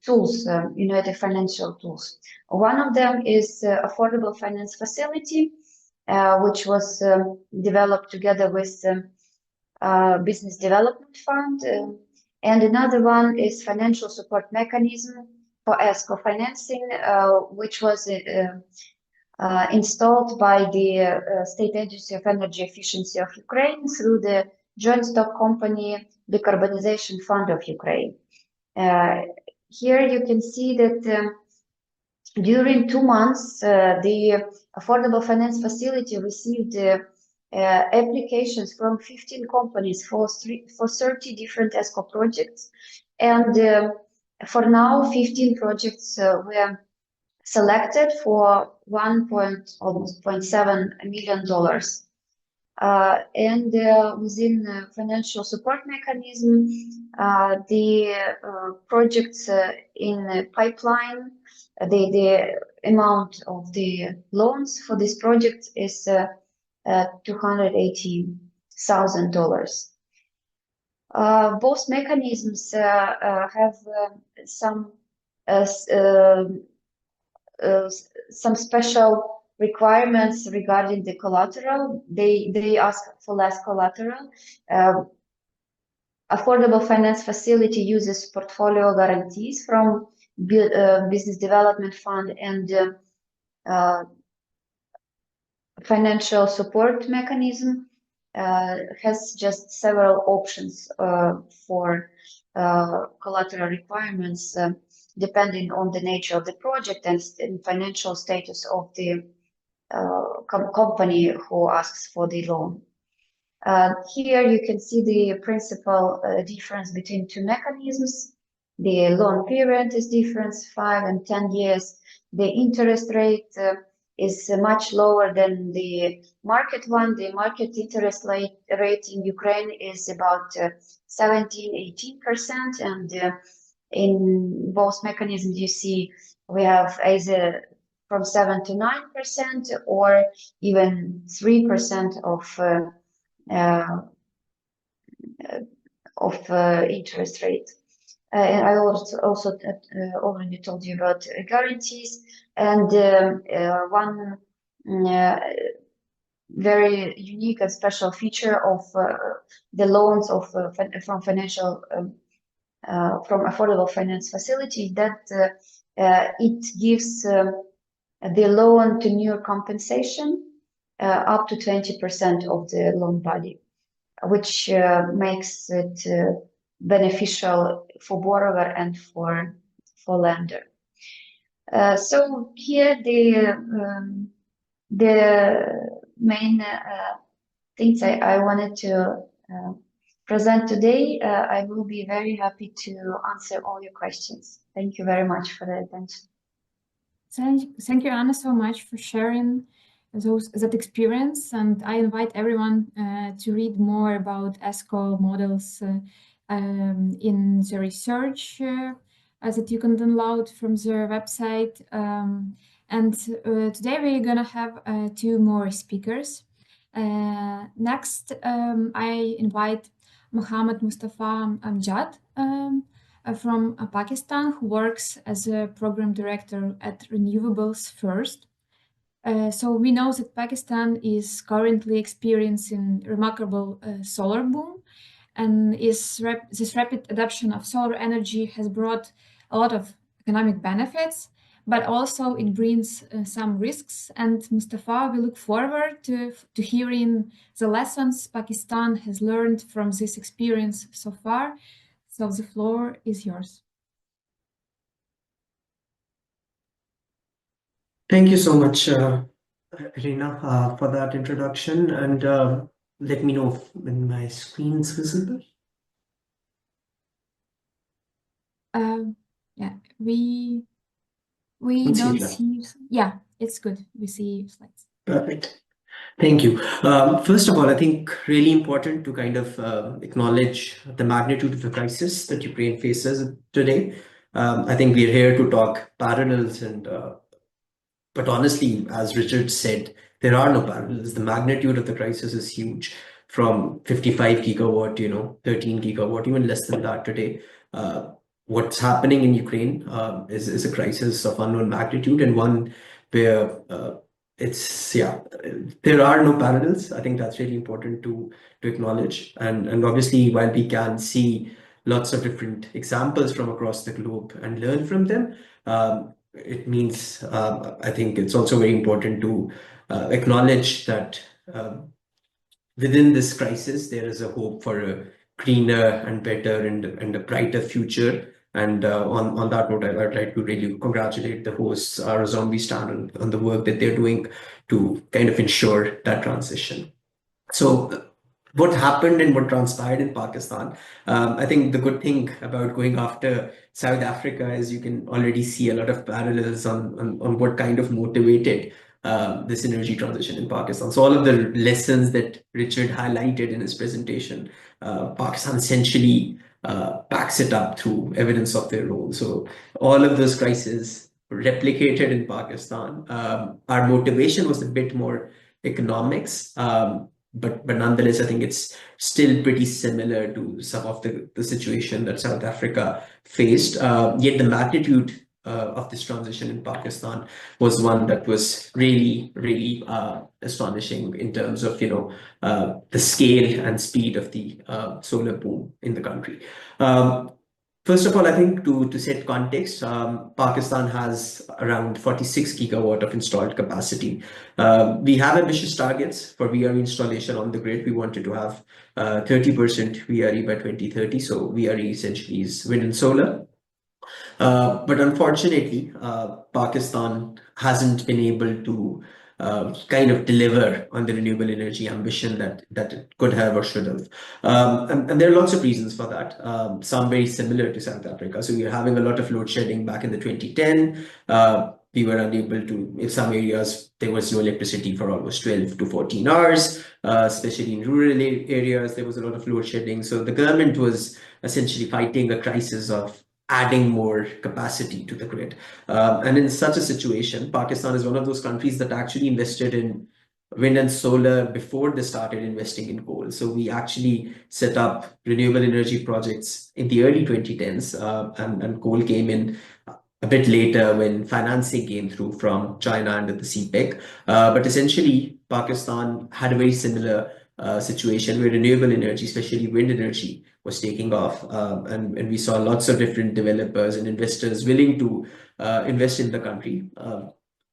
tools, innovative financial tools. One of them is affordable finance facility, which was developed together with Business Development Fund, And another one is financial support mechanism for ESCO financing, which was installed by the State Agency of Energy Efficiency of Ukraine through the joint stock company Decarbonization Fund of Ukraine. Here you can see that during 2 months, the Affordable Finance Facility received applications from 15 companies for 30 different ESCO projects. And for now, 15 projects were selected for almost $1.7 million. And within financial support mechanism, the projects in pipeline, the amount of the loans for this project is $280,000. Both mechanisms have some special requirements regarding the collateral. They ask for less collateral. Affordable Finance Facility uses portfolio guarantees from Business Development Fund, and financial support mechanism has just several options for collateral requirements depending on the nature of the project and financial status of the company who asks for the loan. Here you can see the principal difference between two mechanisms. The loan period is different, 5 and 10 years. The interest rate is much lower than the market one. The market interest rate in Ukraine is about 17–18%, and in both mechanisms you see we have either from 7 to 9% or even 3% of interest rate. And I also already told you about guarantees, and one very unique and special feature of the loans from Affordable Finance Facility that it gives the loan tenure compensation up to 20% of the loan body, which makes it beneficial for borrower and for lender. So here the main things I wanted to present today. I will be very happy to answer all your questions. Thank you very much for the attention. Thank you, Anna, so much for sharing that experience. And I invite everyone to read more about ESCO models in the research that you can download from their website. And today we're gonna have 2 more speakers. Next, I invite Mohammad Mustafa Amjad from Pakistan, who works as a program director at Renewables First. So we know that Pakistan is currently experiencing remarkable solar boom, and this rapid adoption of solar energy has brought a lot of economic benefits, but also it brings some risks. And Mustafa, we look forward to hearing the lessons Pakistan has learned from this experience so far. So the floor is yours. Thank you so much, Irina, for that introduction. And let me know when my screen is visible. Yeah, we don't see. Yeah, it's good. We see slides. Perfect. Thank you. First of all, I think really important to kind of acknowledge the magnitude of the crisis that Ukraine faces today. I think we're here to talk parallels, and but honestly, as Richard said, there are no parallels. The magnitude of the crisis is huge, from 55 gigawatt, 13 gigawatt, even less than that today. What's happening in Ukraine is a crisis of unknown magnitude, and one where there are no parallels. I think that's really important to acknowledge. And obviously, while we can see lots of different examples from across the globe and learn from them. It means I think it's also very important to acknowledge that within this crisis, there is a hope for a greener and better and a brighter future. And on that note, I'd like to really congratulate the hosts, Razom We Stand, on the work that they're doing to kind of ensure that transition. So what happened and what transpired in Pakistan, I think the good thing about going after South Africa is you can already see a lot of parallels on what kind of motivated this energy transition in Pakistan. So all of the lessons that Richard highlighted in his presentation, Pakistan essentially backs it up through evidence of their role. So all of those crises replicated in Pakistan. Our motivation was a bit more economics. But nonetheless, I think it's still pretty similar to some of the situation that South Africa faced. Yet the magnitude of this transition in Pakistan was one that was really, really astonishing in terms of the scale and speed of the solar boom in the country. First of all, I think to set context, Pakistan has around 46 gigawatt of installed capacity. We have ambitious targets for VRE installation on the grid. We wanted to have 30% VRE by 2030. So VRE essentially is wind and solar. But unfortunately, Pakistan hasn't been able to kind of deliver on the renewable energy ambition that it could have or should have. And there are lots of reasons for that, some very similar to South Africa. So we were having a lot of load shedding back in the 2010. We were unable to, in some areas, there was no electricity for almost 12 to 14 hours, especially in rural areas, there was a lot of load shedding. So the government was essentially fighting a crisis of adding more capacity to the grid. And in such a situation, Pakistan is one of those countries that actually invested in wind and solar before they started investing in coal. So we actually set up renewable energy projects in the early 2010s, and coal came in a bit later when financing came through from China under the CPEC. But essentially, Pakistan had a very similar situation where renewable energy, especially wind energy, was taking off. And we saw lots of different developers and investors willing to invest in the country.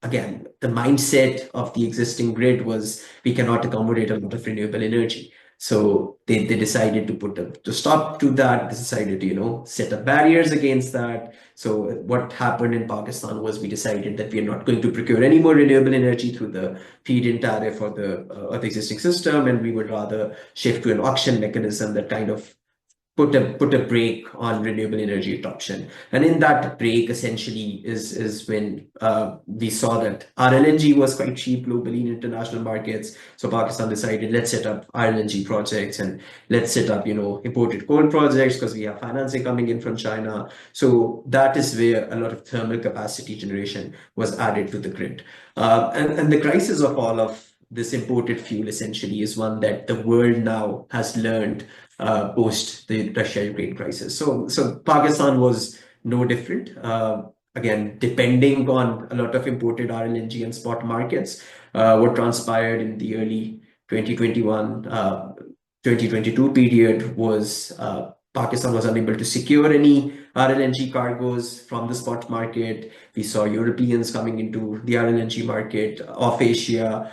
Again, the mindset of the existing grid was we cannot accommodate a lot of renewable energy. So they decided to put to stop to that. They decided to, set up barriers against that. So what happened in Pakistan was we decided that we are not going to procure any more renewable energy through the feed-in tariff or the existing system, and we would rather shift to an auction mechanism that kind of put a brake on renewable energy adoption. And in that brake essentially is when we saw that RLNG was quite cheap globally in international markets. So Pakistan decided, let's set up RLNG projects and let's set up, imported coal projects because we have financing coming in from China. So that is where a lot of thermal capacity generation was added to the grid. And the crisis of all of this imported fuel essentially is one that the world now has learned post the Russia-Ukraine crisis. So Pakistan was no different. Again, depending on a lot of imported RLNG and spot markets, what transpired in the early 2021, 2022 period was Pakistan was unable to secure any RLNG cargoes from the spot market. We saw Europeans coming into the RLNG market of Asia,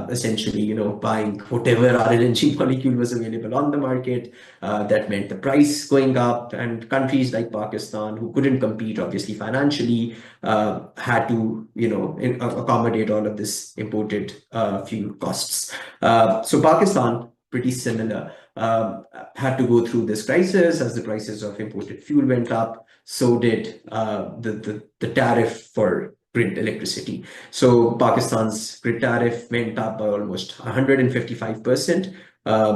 essentially, buying whatever RLNG molecule was available on the market. That meant the price going up, and countries like Pakistan, who couldn't compete, obviously, financially, had to, accommodate all of this imported fuel costs. So Pakistan, pretty similar, had to go through this crisis as the prices of imported fuel went up. So did the tariff for grid electricity. So Pakistan's grid tariff went up by almost 155%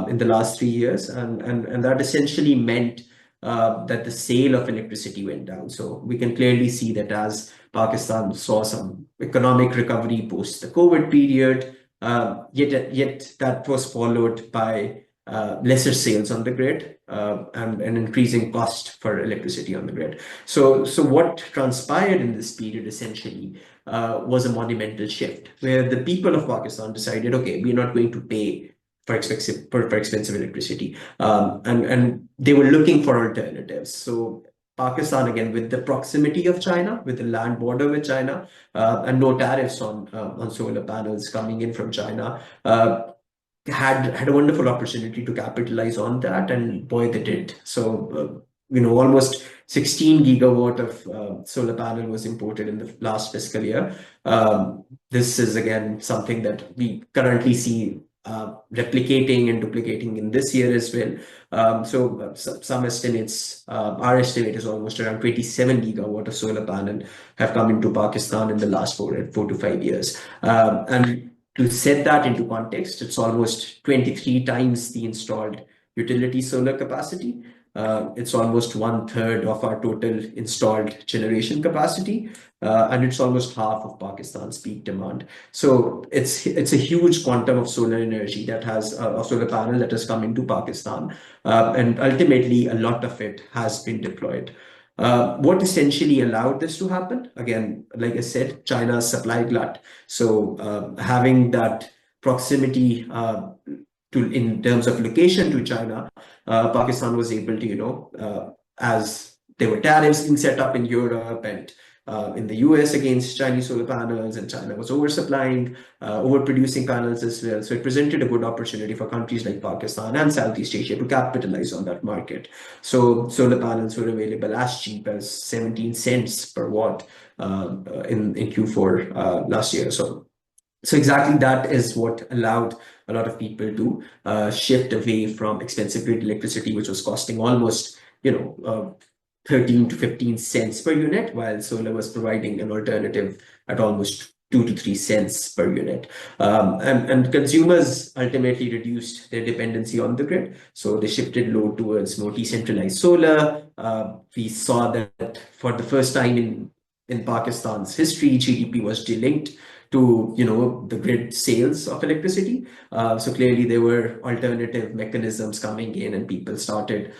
in the last 3 years, and that essentially meant that the sale of electricity went down. So we can clearly see that as Pakistan saw some economic recovery post the COVID period, yet that was followed by lesser sales on the grid and an increasing cost for electricity on the grid. So what transpired in this period essentially was a monumental shift where the people of Pakistan decided, okay, we're not going to pay expensive electricity, and they were looking for alternatives. So Pakistan, again, with the proximity of China, with the land border with China, and no tariffs on solar panels coming in from China, had a wonderful opportunity to capitalize on that, and boy, they did. So almost 16 gigawatt of solar panel was imported in the last fiscal year. This is again something that we currently see replicating and duplicating in this year as well. Some estimates, our estimate is almost around 27 gigawatt of solar panel have come into Pakistan in the last 4 to 5 years. And to set that into context, it's almost 23 times the installed utility solar capacity. It's almost 1/3 of our total installed generation capacity, and it's almost half of Pakistan's peak demand. So it's a huge quantum of solar energy that has a solar panel that has come into Pakistan, and ultimately a lot of it has been deployed. What essentially allowed this to happen? Again, like I said, China's supply glut. So having that proximity in terms of location to China, Pakistan was able to, as there were tariffs being set up in Europe and in the US against Chinese solar panels, and China was oversupplying, overproducing panels as well. So it presented a good opportunity for countries like Pakistan and Southeast Asia to capitalize on that market. So solar panels were available as cheap as 17 cents per watt in Q4 last year. So exactly that is what allowed a lot of people to shift away from expensive grid electricity, which was costing almost 13 to 15 cents per unit, while solar was providing an alternative at almost 2 to 3 cents per unit. And consumers ultimately reduced their dependency on the grid. So they shifted load towards more decentralized solar. We saw that for the first time in Pakistan's history, GDP was delinked to the grid sales of electricity. So clearly there were alternative mechanisms coming in, and people started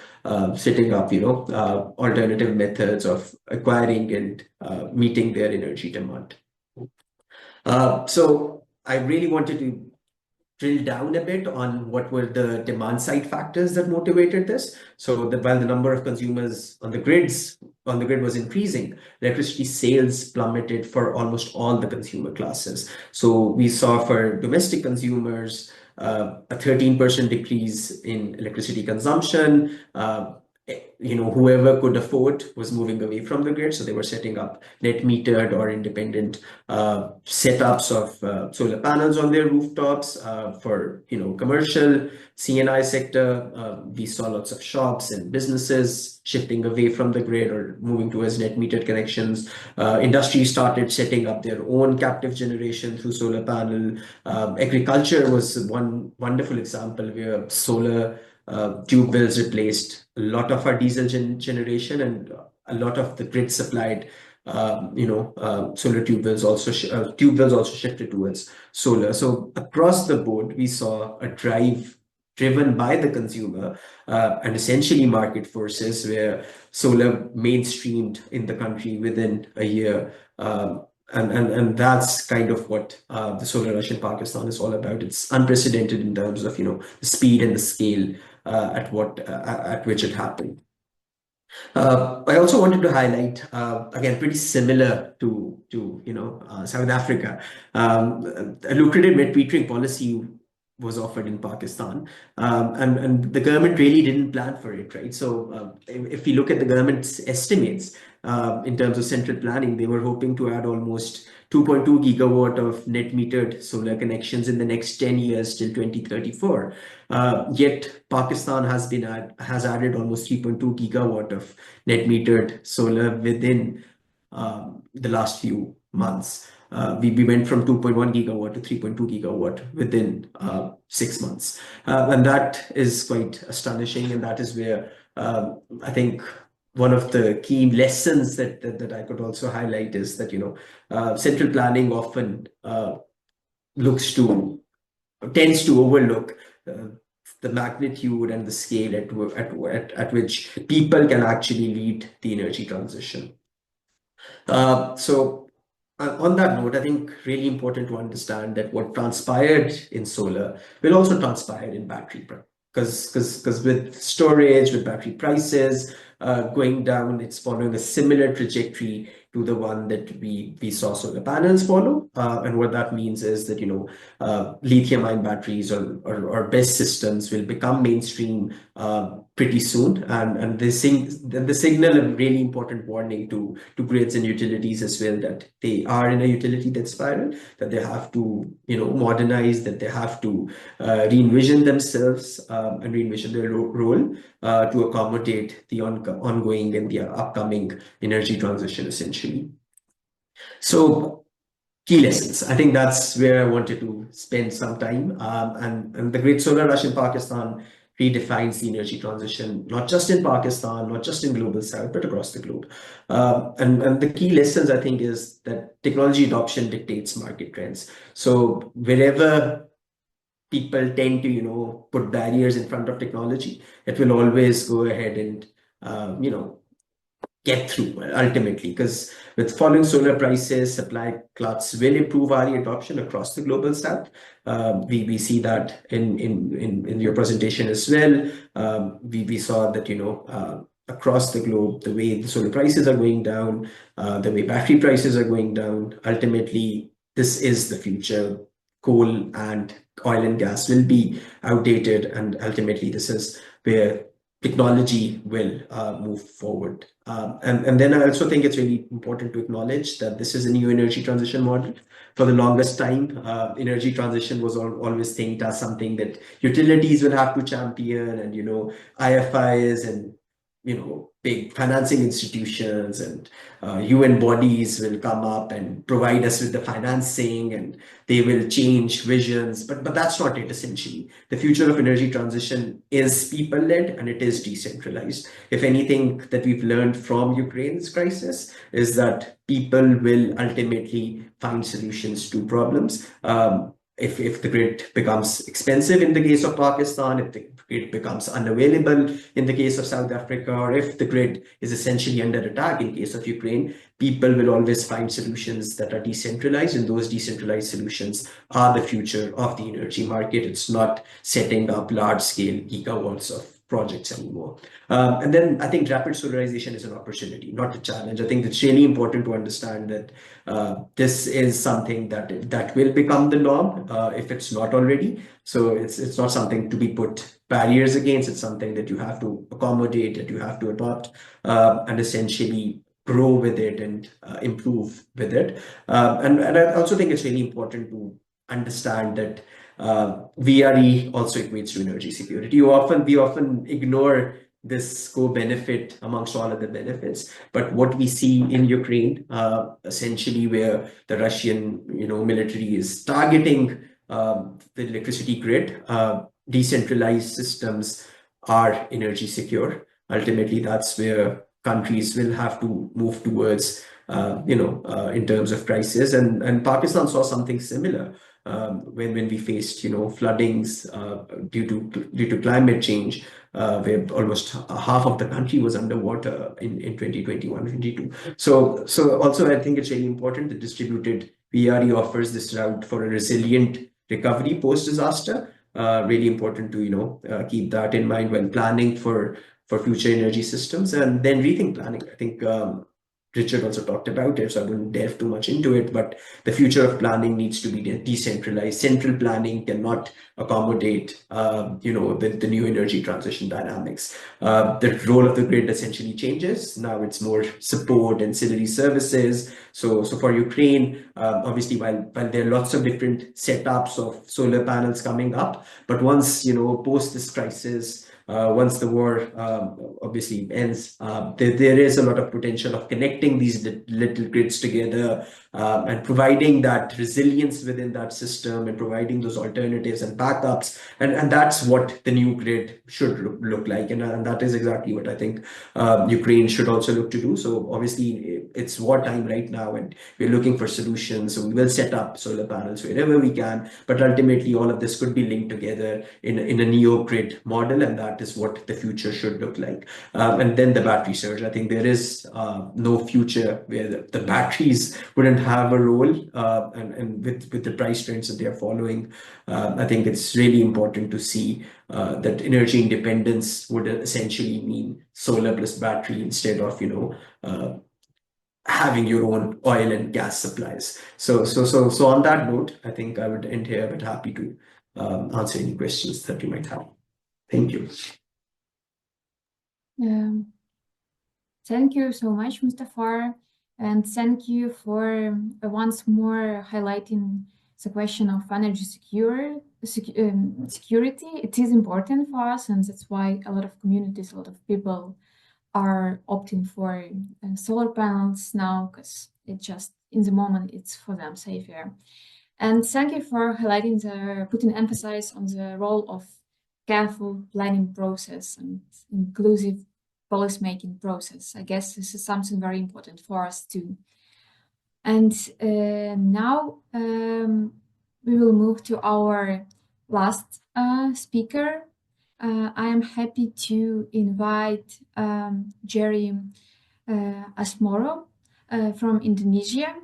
setting up alternative methods of acquiring and meeting their energy demand. So I really wanted to drill down a bit on what were the demand side factors that motivated this. So while the number of consumers on the grid was increasing, electricity sales plummeted for almost all the consumer classes. So we saw for domestic consumers a 13% decrease in electricity consumption. Whoever could afford was moving away from the grid, so they were setting up net metered or independent setups of solar panels on their rooftops for commercial CNI sector. We saw lots of shops and businesses shifting away from the grid or moving towards net metered connections. Industry started setting up their own captive generation through solar panel. Agriculture was one wonderful example where solar tube wells replaced a lot of our diesel generation, and a lot of the grid supplied solar tube wells also shifted towards solar. So across the board, we saw a drive driven by the consumer and essentially market forces, where solar mainstreamed in the country within a year. And that's kind of what the solar rush in Pakistan is all about. It's unprecedented in terms of the speed and the scale at which it happened. I also wanted to highlight again, pretty similar to South Africa, a lucrative net metering policy was offered in Pakistan, and the government really didn't plan for it, right? So if we look at the government's estimates in terms of central planning, they were hoping to add almost 2.2 gigawatt of net metered solar connections in the next 10 years till 2034. Yet Pakistan has added almost 3.2 gigawatt of net metered solar within the last few months. We went from 2.1 gigawatt to 3.2 gigawatt within 6 months. And that is quite astonishing. And that is where I think one of the key lessons that I could also highlight is that, central planning often tends to overlook the magnitude and the scale at which people can actually lead the energy transition. So on that note, I think really important to understand that what transpired in solar will also transpire in battery, because with storage, with battery prices going down, it's following a similar trajectory to the one that we saw solar panels follow. And what that means is that lithium-ion batteries or BESS systems will become mainstream pretty soon, and the signal a really important warning to grids and utilities as well, that they are in a utility that's spiral, that they have to modernize, that they have to re-envision themselves and re-envision their role to accommodate the ongoing and the upcoming energy transition, essentially. So, key lessons. I think that's where I wanted to spend some time. And the Great Solar Rush in Pakistan redefines the energy transition, not just in Pakistan, not just in Global South, but across the globe. And the key lessons, I think, is that technology adoption dictates market trends. So wherever people tend to, put barriers in front of technology, it will always go ahead and, get through ultimately, because with falling solar prices, supply gluts will improve RE adoption across the Global South. We see that in your presentation as well. We saw that across the globe, the way the solar prices are going down, the way battery prices are going down. Ultimately, this is the future. Coal and oil and gas will be outdated, and ultimately, this is where technology will move forward. And then I also think it's really important to acknowledge that this is a new energy transition model. For the longest time, energy transition was always think as something that utilities will have to champion, and IFIs and big financing institutions and UN bodies will come up and provide us with the financing, and they will change visions. But that's not it, essentially. The future of energy transition is people-led, and it is decentralized. If anything that we've learned from Ukraine's crisis is that people will ultimately find solutions to problems. If the grid becomes expensive in the case of Pakistan, if the grid becomes unavailable in the case of South Africa, or if the grid is essentially under attack in case of Ukraine, people will always find solutions that are decentralized, and those decentralized solutions are the future of the energy market. It's not setting up large-scale gigawatts of projects anymore. And then I think rapid solarization is an opportunity, not a challenge. I think it's really important to understand that this is something that will become the norm if it's not already. So it's not something to be put barriers against. It's something that you have to accommodate, that you have to adopt, and essentially grow with it and improve with it. And I also think it's really important to understand that VRE also equates to energy security. We often ignore this co-benefit amongst all other benefits. But what we see in Ukraine, essentially where the Russian military is targeting the electricity grid, decentralized systems are energy secure. Ultimately, that's where countries will have to move towards, in terms of prices. And Pakistan saw something similar when we faced, floodings due to climate change, where almost half of the country was underwater in 2021-22. So also I think it's really important that distributed VRE offers this route for a resilient recovery post-disaster. Really important to keep that in mind when planning for future energy systems, and then rethink planning. I think Richard also talked about it, so I wouldn't delve too much into it, but the future of planning needs to be decentralized. Central planning cannot accommodate, the new energy transition dynamics. The role of the grid essentially changes. Now it's more support, ancillary services. So for Ukraine, obviously, while there are lots of different setups of solar panels coming up, but once, post this crisis, once the war obviously ends, there is a lot of potential of connecting these little grids together and providing that resilience within that system and providing those alternatives and backups. And that's what the new grid should look like. And that is exactly what I think Ukraine should also look to do. So obviously, it's wartime right now, and we're looking for solutions. So we will set up solar panels wherever we can, but ultimately all of this could be linked together in a neo-grid model, and that is what the future should look like. And then the battery surge. I think there is no future where the batteries wouldn't have a role, and with the price trends that they are following, I think it's really important to see that energy independence would essentially mean solar plus battery instead of having your own oil and gas supplies. So on that note, I think I would end here, but happy to answer any questions that you might have. Thank you. Thank you so much, Mustafa, and thank you for once more highlighting the question of energy security. It is important for us, and that's why a lot of communities, a lot of people are opting for solar panels now, because it just, in the moment, it's for them safer. And thank you for highlighting putting emphasis on the role of careful planning process and inclusive policymaking process. I guess this is something very important for us too. And now we will move to our last speaker. I am happy to invite Jerry Asmoro from Indonesia,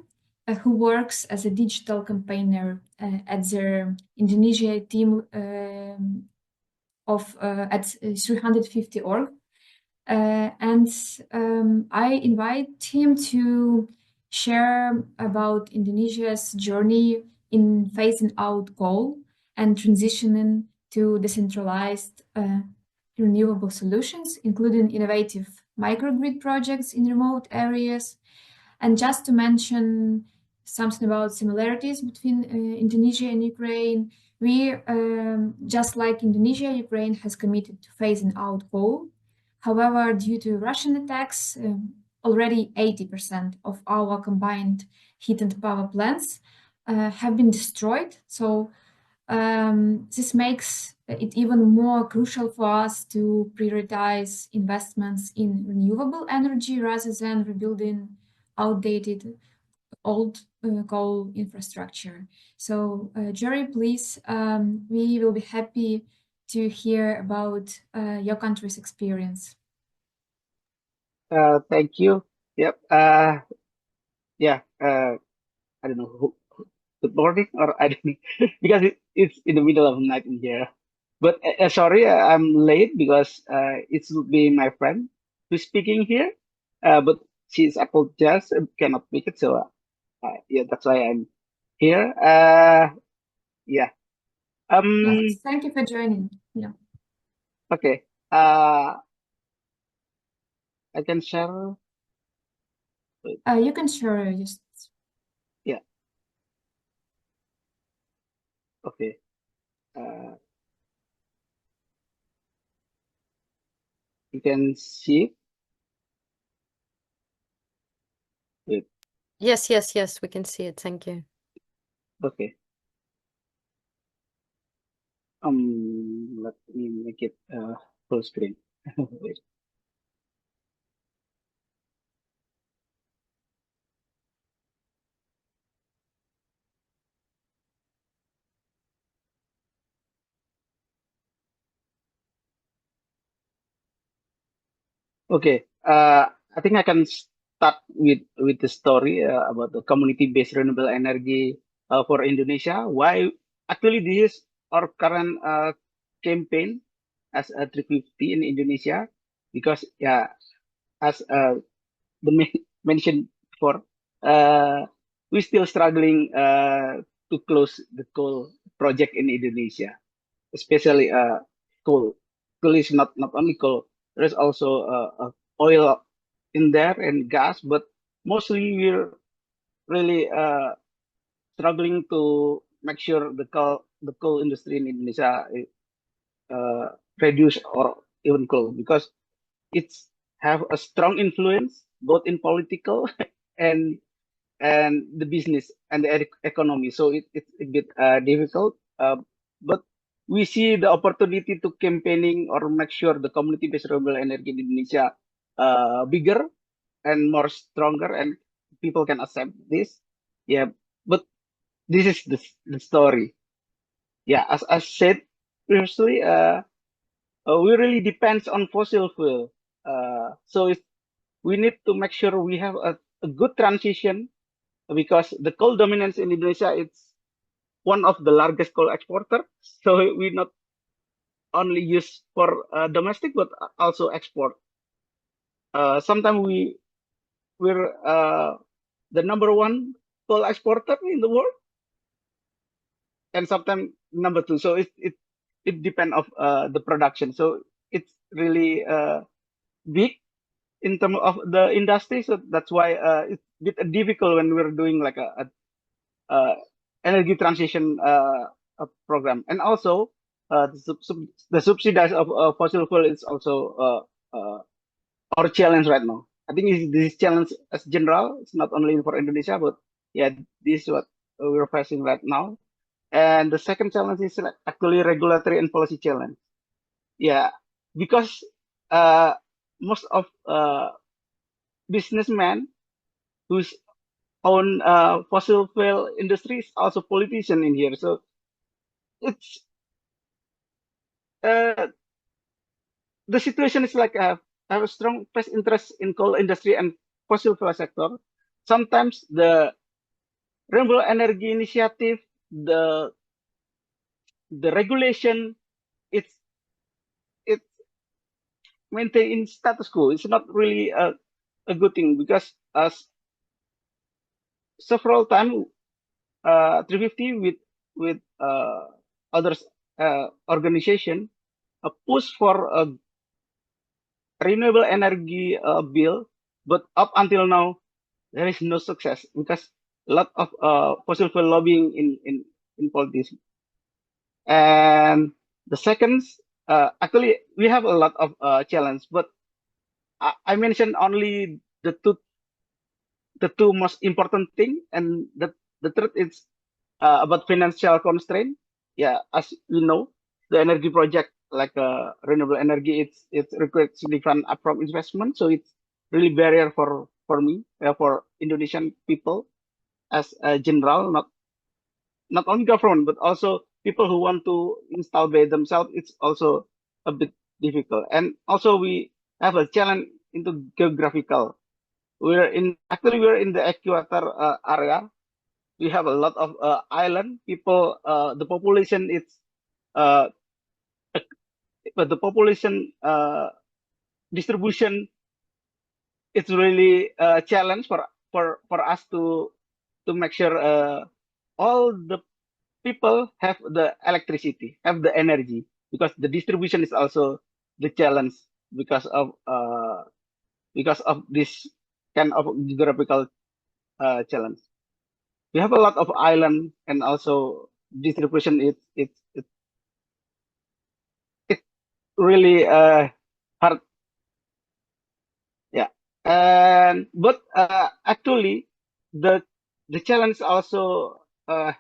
who works as a digital campaigner at the Indonesia team at 350.org. And I invite him to share about Indonesia's journey in phasing out coal and transitioning to decentralized renewable solutions, including innovative microgrid projects in remote areas. And just to mention something about similarities between Indonesia and Ukraine, we, just like Indonesia, Ukraine has committed to phasing out coal. However, due to Russian attacks, already 80% of our combined heat and power plants have been destroyed. So this makes it even more crucial for us to prioritize investments in renewable energy rather than rebuilding outdated old coal infrastructure. So Jerry, please, we will be happy to hear about your country's experience. Thank you. Yep. Yeah. I don't know. Good morning, or I don't know, because it's in the middle of the night in here. But sorry, I'm late because it will be my friend who's speaking here. But she's apologized and cannot make it, so yeah, that's why I'm here. Yeah. Yes, thank you for joining. Yeah. Okay. I can share. You can share just. Yeah. Okay. You can see. Wait. Yes, we can see it. Thank you. Okay. Let me make it full screen. Wait. Okay. I think I can start with the story about the community-based renewable energy for Indonesia. Why actually this is our current campaign as a 350 in Indonesia, because yeah, as the mentioned before, we're still struggling to close the coal project in Indonesia, especially coal. Coal is not only coal. There is also oil in there and gas, but mostly we're really struggling to make sure the coal industry in Indonesia reduce or even close, because it's have a strong influence both in political and the business and the economy. So it's a bit difficult, but we see the opportunity to campaigning or make sure the community-based renewable energy in Indonesia bigger and more stronger, and people can accept this. Yeah, but this is the story. Yeah, as I said previously, we really depends on fossil fuel. So we need to make sure we have a good transition, because the coal dominance in Indonesia, it's one of the largest coal exporter. So we not only use for domestic, but also export. Sometimes we're the number one coal exporter in the world, and sometimes number two. So it depends of the production. So it's really big in terms of the industry. So that's why it's a bit difficult when we're doing like a energy transition program. And also the subsidies of fossil fuel is also our challenge right now. I think this challenge as general. It's not only for Indonesia, but yeah, this is what we're facing right now. And the second challenge is like actually regulatory and policy challenge. Yeah, because most of businessmen whose own fossil fuel industry is also politician in here. So it's the situation is like have a strong best interest in coal industry and fossil fuel sector. Sometimes the renewable energy initiative, the regulation, it's it's maintained in status quo. It's not really a good thing, because several times 350 with others organization push for a renewable energy bill, but up until now there is no success, because a lot of fossil fuel lobbying in politics. And the second, actually we have a lot of challenge, but I mentioned only the two most important thing, and the third is about financial constraint. Yeah, as we know, the energy project like renewable energy, it's requires significant upfront investment, so it's really barrier for me, for Indonesian people as a general, not only government but also people who want to install by themselves. It's also a bit difficult, and also we have a challenge into geographical. We're in the equator area. We have a lot of island people. The population is uh, but the population distribution, it's really a challenge for us to make sure all the people have the electricity, have the energy, because the distribution is also the challenge because of this kind of geographical challenge. We have a lot of island, and also distribution. It's really hard. Yeah, and but actually the challenge also uh,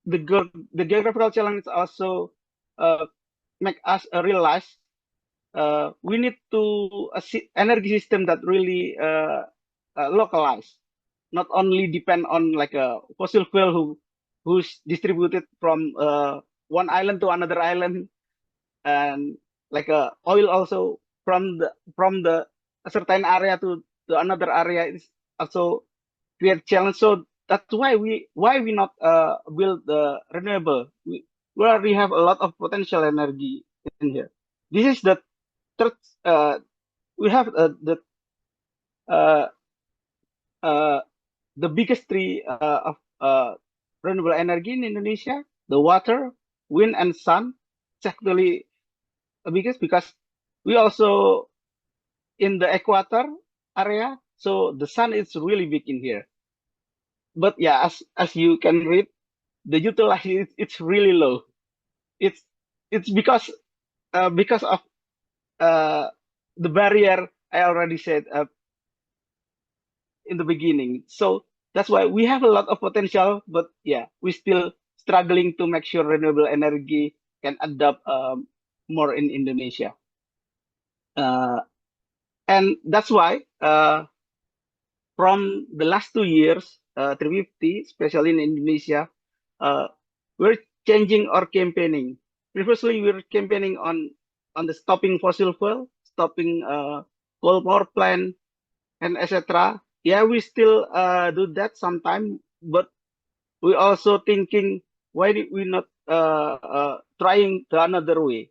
the geographical challenge also make us realize we need to energy system that really localized, not only depend on like a fossil fuel who's distributed from one island to another island, and like oil also from the a certain area to another area is also create challenge. So that's why we not build the renewable. We already have a lot of potential energy in here. This is the third. We have uh, uh, the biggest three of renewable energy in Indonesia: the water, wind, and sun. It's actually the biggest, because we also in the equator area, so the sun is really big in here. But yeah, as you can read, the utilization it's really low. It's because of uh, the barrier I already said in the beginning. So that's why we have a lot of potential, but yeah, we still struggling to make sure renewable energy can adapt more in Indonesia. And that's why from the last 2 years, 350, especially in Indonesia, we're changing our campaigning. Previously, we were campaigning on the stopping fossil fuel, stopping coal power plant, and etc. Yeah, we still do that sometime, but we also thinking why did we not trying the another way?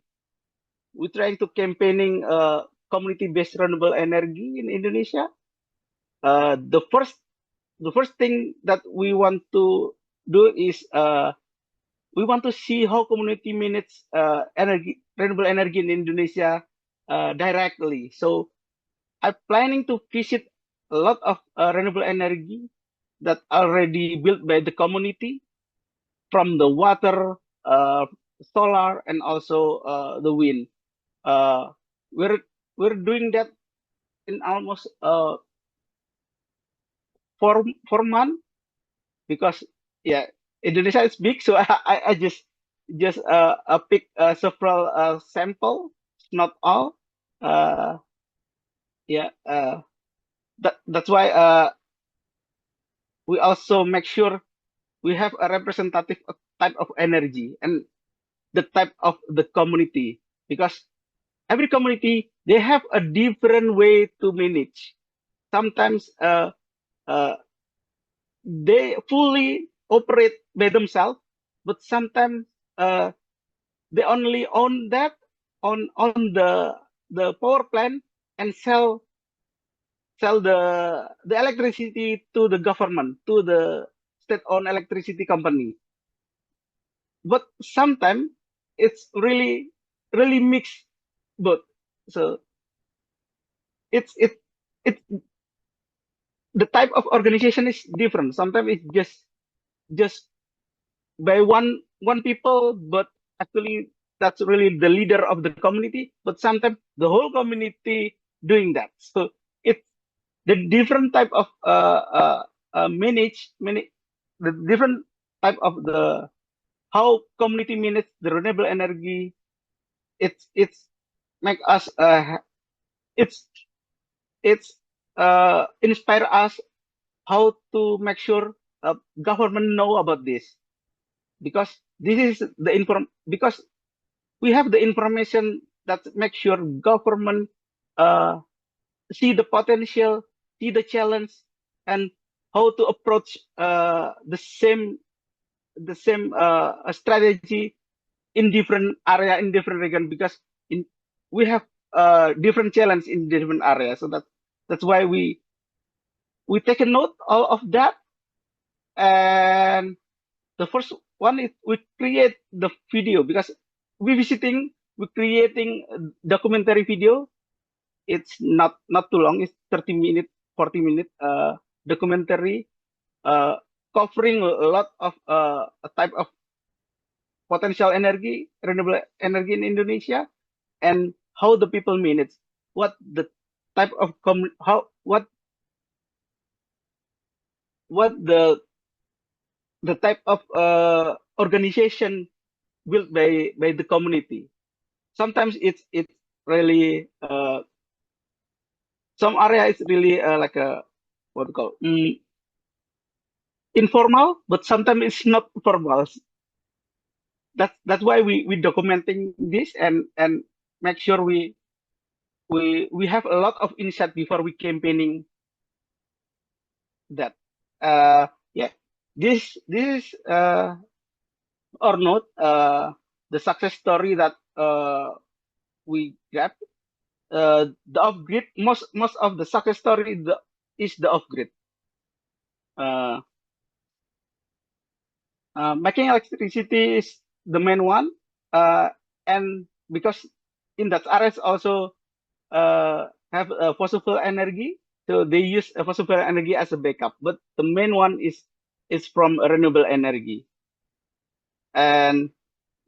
We're trying to campaigning community-based renewable energy in Indonesia. The first thing that we want to do is we want to see how community manage renewable energy in Indonesia directly. So I'm planning to visit a lot of renewable energy that already built by the community, from the water, solar, and also the wind. We're doing that in almost 4 months, because yeah, Indonesia is big, so I just pick several sample, not all. Yeah, that's why we also make sure we have a representative type of energy and the type of the community, because every community, they have a different way to manage. Sometimes they fully operate by themselves, but sometimes they only own that on the power plant and sell the electricity to the government, to the state-owned electricity company. But sometimes it's really mixed both. So it's the type of organization is different. Sometimes it's just by one people, but actually that's really the leader of the community. But sometimes the whole community doing that. So it's the different type of the different type of the how community manage the renewable energy. It's make us it's inspire us how to make sure government know about this, because this is the because we have the information that make sure government see the potential, see the challenge, and how to approach the same strategy in different area, in different region, because we have different challenge in different areas. So that's why we take a note all of that. And the first one is we create the video, because we creating a documentary video. It's not too long. It's 30-minute, 40-minute documentary covering a lot of a type of potential energy, renewable energy in Indonesia, and how the people manage, what the type of what the type of organization built by the community. Sometimes it's really some area is really like a what to call informal, but sometimes it's not formal. That's why we documenting this and make sure we have a lot of insight before we campaigning that. Yeah, this is or not the success story that we grab. The off-grid, most of the success story is the off-grid. Making electricity is the main one, and because in that areas also have fossil fuel energy, so they use fossil fuel energy as a backup. But the main one is from renewable energy, and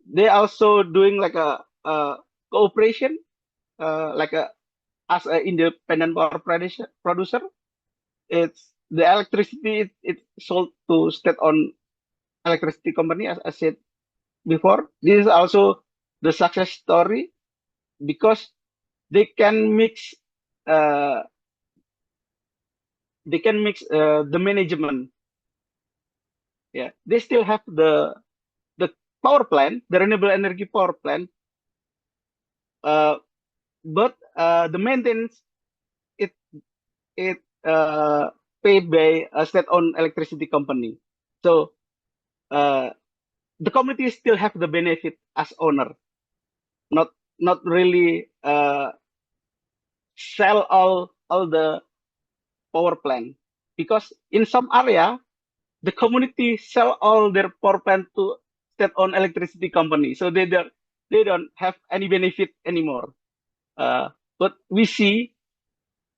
they also doing like a cooperation, like as an independent power producer. It's the electricity it's sold to state-owned electricity company, as I said before. This is also the success story, because they can mix uh, the management. Yeah, they still have the power plant, the renewable energy power plant, but the maintenance it paid by a state-owned electricity company. So the community still have the benefit as owner, not really sell all the power plant, because in some area the community sell all their power plant to state-owned electricity company, so they don't have any benefit anymore. But we see,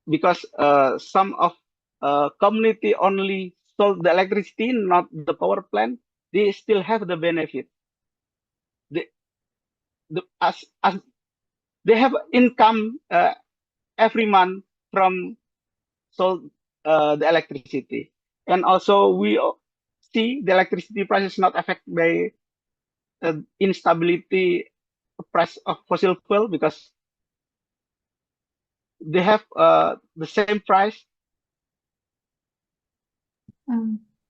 because some of community only sold the electricity, not the power plant, they still have the benefit. As they have income every month from sold the electricity, and also we see the electricity price is not affected by instability price of fossil fuel, because they have the same price.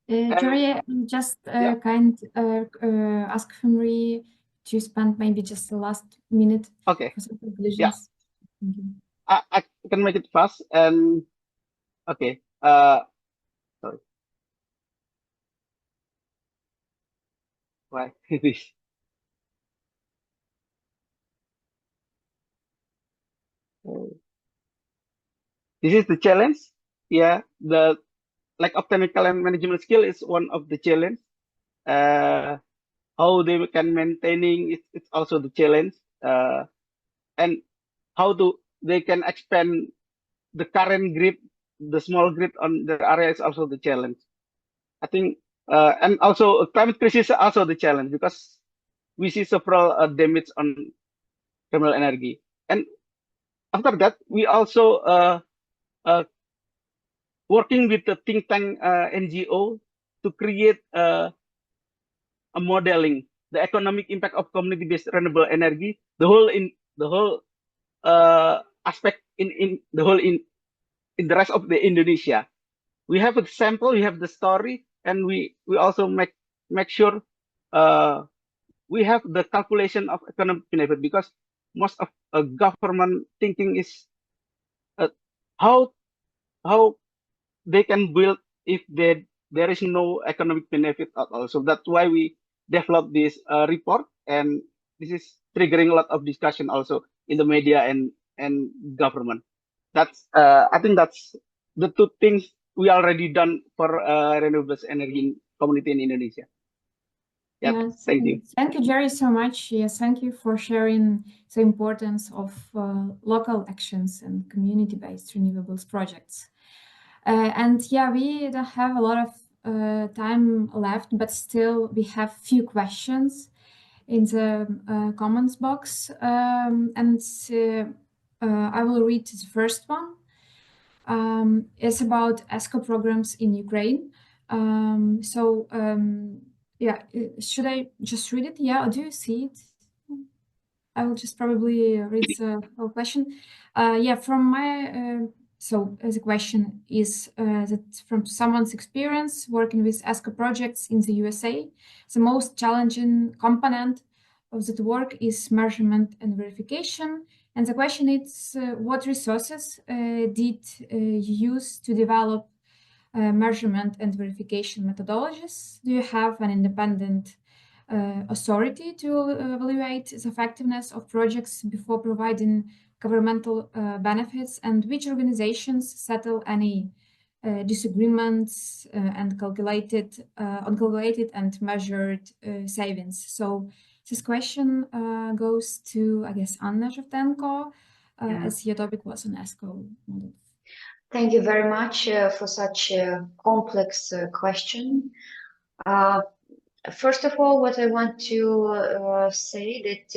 Jory, just yeah. ask Henry to spend maybe just the last minute Okay. for some conclusions. Thank you. I can make it fast. And okay. Sorry. Why this? This is the challenge. Yeah, the lack of technical and management skill is one of the challenge. How they can maintaining it's also the challenge. And how they can expand the current grid, the small grid on the area is also the challenge. I think, and also climate crisis is also the challenge, because we see several damage on thermal energy. And after that, we also working with the think tank NGO to create a modeling the economic impact of community-based renewable energy, the whole aspect in the rest of the Indonesia. We have a sample, we have the story, and we also make sure we have the calculation of economic benefit, because most of government thinking is how they can build if there is no economic benefit at all. So that's why we developed this report, and this is triggering a lot of discussion also in the media and government. That's I think that's the two things we already done for renewables energy community in Indonesia. Yeah, Yes, thank you. Thank you, Jerry, so much. Yes, thank you for sharing the importance of local actions and community-based renewables projects. And yeah, we don't have a lot of time left, but still we have few questions in the comments box. And I will read the first one. It's about ESCO programs in Ukraine. Yeah, should I just read it? Yeah, do you see it? I will just probably read the whole question. Yeah, from my so the question is that from someone's experience working with ESCO projects in the USA, the most challenging component of that work is measurement and verification. And the question is, what resources did you use to develop measurement and verification methodologies? Do you have an independent authority to evaluate the effectiveness of projects before providing governmental benefits? And which organizations settle any disagreements and calculated and measured savings? So this question goes to, I guess, Anna Shevchenko, as your topic was on ESCO model. Thank you very much for such a complex question. First of all, what I want to say that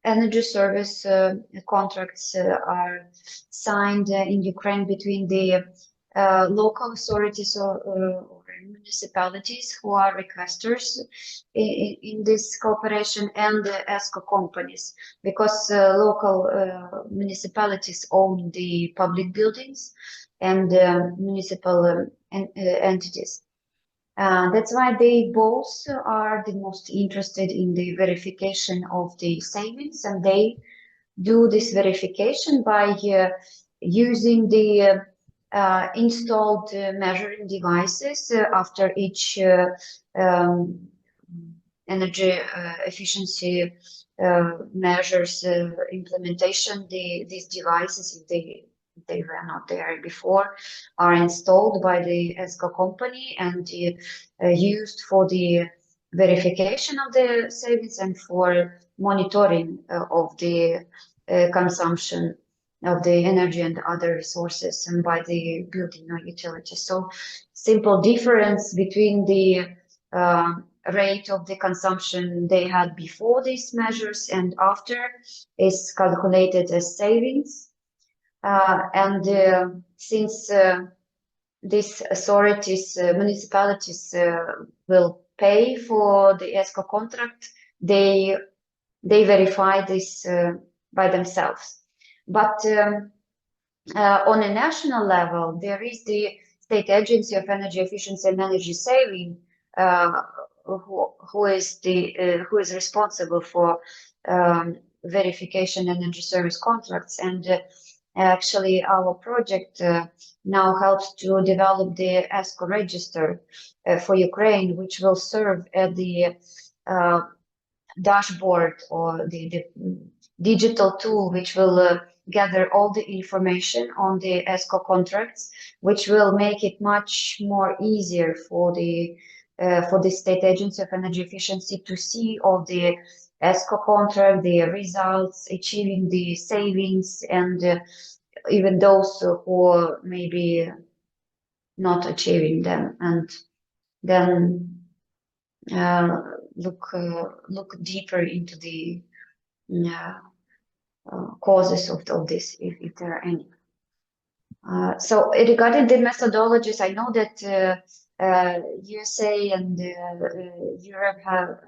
energy service contracts are signed in Ukraine between the local authorities or municipalities who are requesters in this cooperation, and the ESCO companies, because local municipalities own the public buildings and municipal entities. That's why they both are the most interested in the verification of the savings, and they do this verification by using the installed measuring devices after each energy efficiency measures implementation. These devices, if they were not there before, are installed by the ESCO company and used for the verification of the savings and for monitoring of the consumption of the energy and other resources, and by the building utilities. So simple difference between the rate of the consumption they had before these measures and after is calculated as savings. And since these authorities, municipalities will pay for the ESCO contract, they verify this by themselves. But on a national level, there is the State Agency of Energy Efficiency and Energy Saving, who is responsible for verification energy service contracts. And actually, our project now helps to develop the ESCO register for Ukraine, which will serve as the dashboard or the digital tool, which will gather all the information on the ESCO contracts, which will make it much more easier for the State Agency of Energy Efficiency to see all the ESCO contract, the results, achieving the savings, and even those who are maybe not achieving them, and then look deeper into the causes of this, if there are any. So regarding the methodologies, I know that USA and Europe have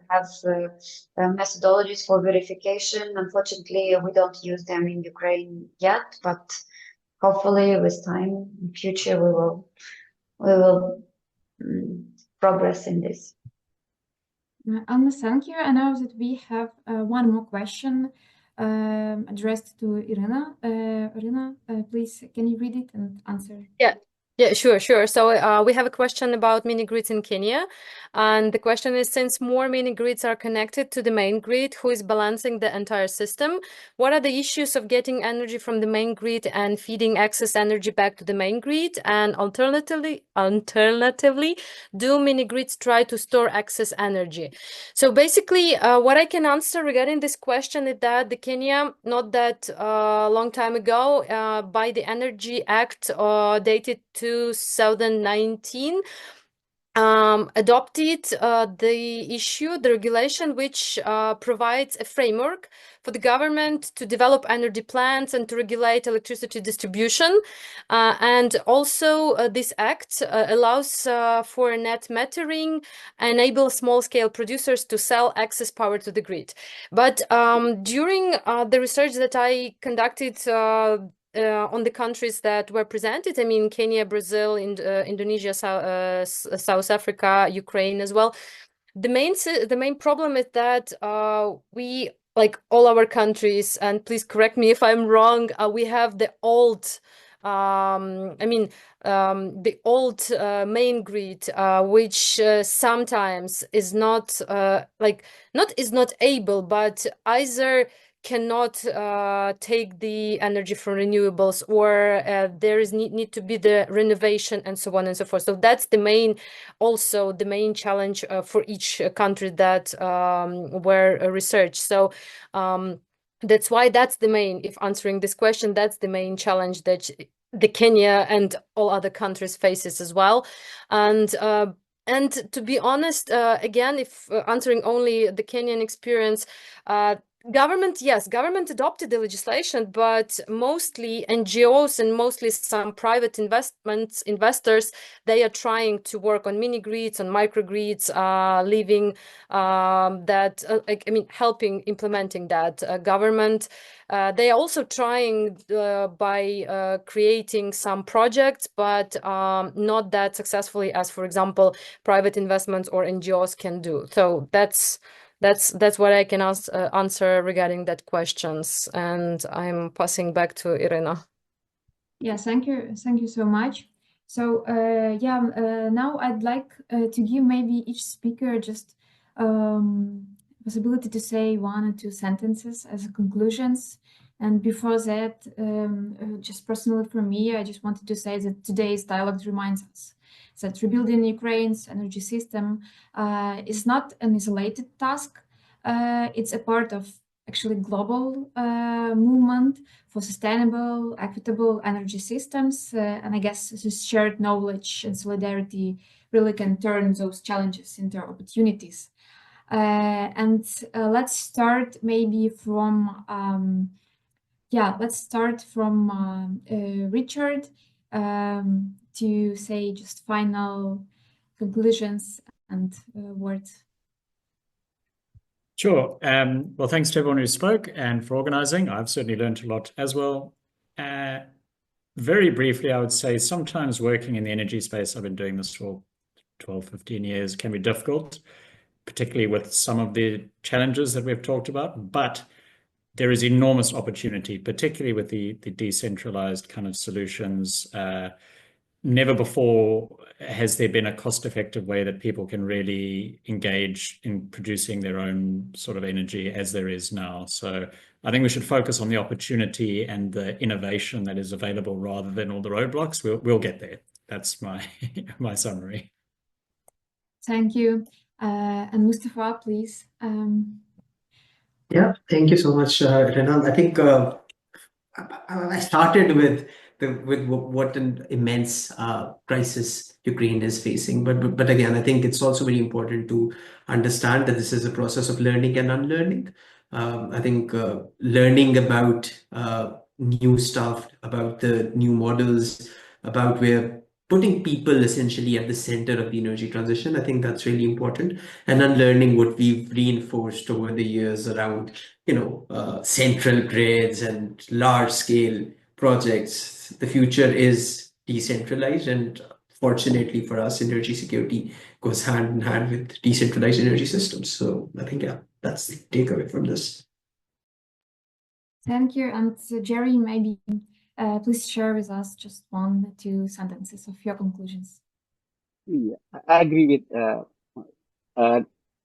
methodologies for verification. Unfortunately, we don't use them in Ukraine yet, but hopefully with time in future we will progress in this. Anna, thank you. I know that we have one more question addressed to Irina. Irina, please, can you read it and answer? Yeah, sure. So we have a question about mini grids in Kenya. And the question is, since more mini grids are connected to the main grid, who is balancing the entire system? What are the issues of getting energy from the main grid and feeding excess energy back to the main grid? And alternatively, do mini grids try to store excess energy? So basically, what I can answer regarding this question is that the Kenya, not that long time ago, by the Energy Act dated 2019, adopted the regulation which provides a framework for the government to develop energy plans and to regulate electricity distribution. And also this act allows for net metering, enable small-scale producers to sell excess power to the grid. But during the research that I conducted on the countries that were presented, I mean, Kenya, Brazil, Indonesia, South Africa, Ukraine as well. The main problem is that we, like all our countries, and please correct me if I'm wrong, we have the old the old main grid, which sometimes is not able, but either cannot take the energy from renewables, or there is need to be the renovation and so on and so forth. So that's the main challenge for each country that were researched. So that's why if answering this question, that's the main challenge that the Kenya and all other countries faces as well. And to be honest, again, if answering only the Kenyan experience, Yes, government adopted the legislation, but mostly NGOs and mostly some private investors, they are trying to work on mini grids, on microgrids, helping implementing that. Government, they are also trying by creating some projects, but not that successfully as, for example, private investments or NGOs can do. So that's what I can answer regarding that questions, and I'm passing back to Irina. Yeah, thank you so much. So now I'd like to give maybe each speaker just possibility to say 1 or 2 sentences as conclusions. And before that, just personally for me, I just wanted to say that today's dialogue reminds us that rebuilding Ukraine's energy system is not an isolated task. It's a part of actually global movement for sustainable, equitable energy systems. And I guess this shared knowledge and solidarity really can turn those challenges into opportunities. Let's start maybe from Richard to say just final conclusions and words. Sure. Well, thanks to everyone who spoke and for organizing. I've certainly learned a lot as well. Very briefly, I would say sometimes working in the energy space, I've been doing this for 12, 15 years, can be difficult, particularly with some of the challenges that we've talked about. But there is enormous opportunity, particularly with the decentralized kind of solutions. Never before has there been a cost-effective way that people can really engage in producing their own sort of energy as there is now. So I think we should focus on the opportunity and the innovation that is available rather than all the roadblocks. We'll get there. That's my my summary. Thank you. And Mustafa, please. Yeah, thank you so much, Renan. I think I started with what an immense crisis Ukraine is facing, but again, I think it's also very important to understand that this is a process of learning and unlearning. I think learning about new stuff, about the new models, about where putting people essentially at the center of the energy transition, I think that's really important. And unlearning what we've reinforced over the years around, central grids and large scale projects. The future is decentralized, and fortunately for us, energy security goes hand in hand with decentralized energy systems. So I think, yeah, that's the takeaway from this. Thank you. And Jerry, maybe please share with us just 1 or 2 sentences of your conclusions. Yeah, I agree with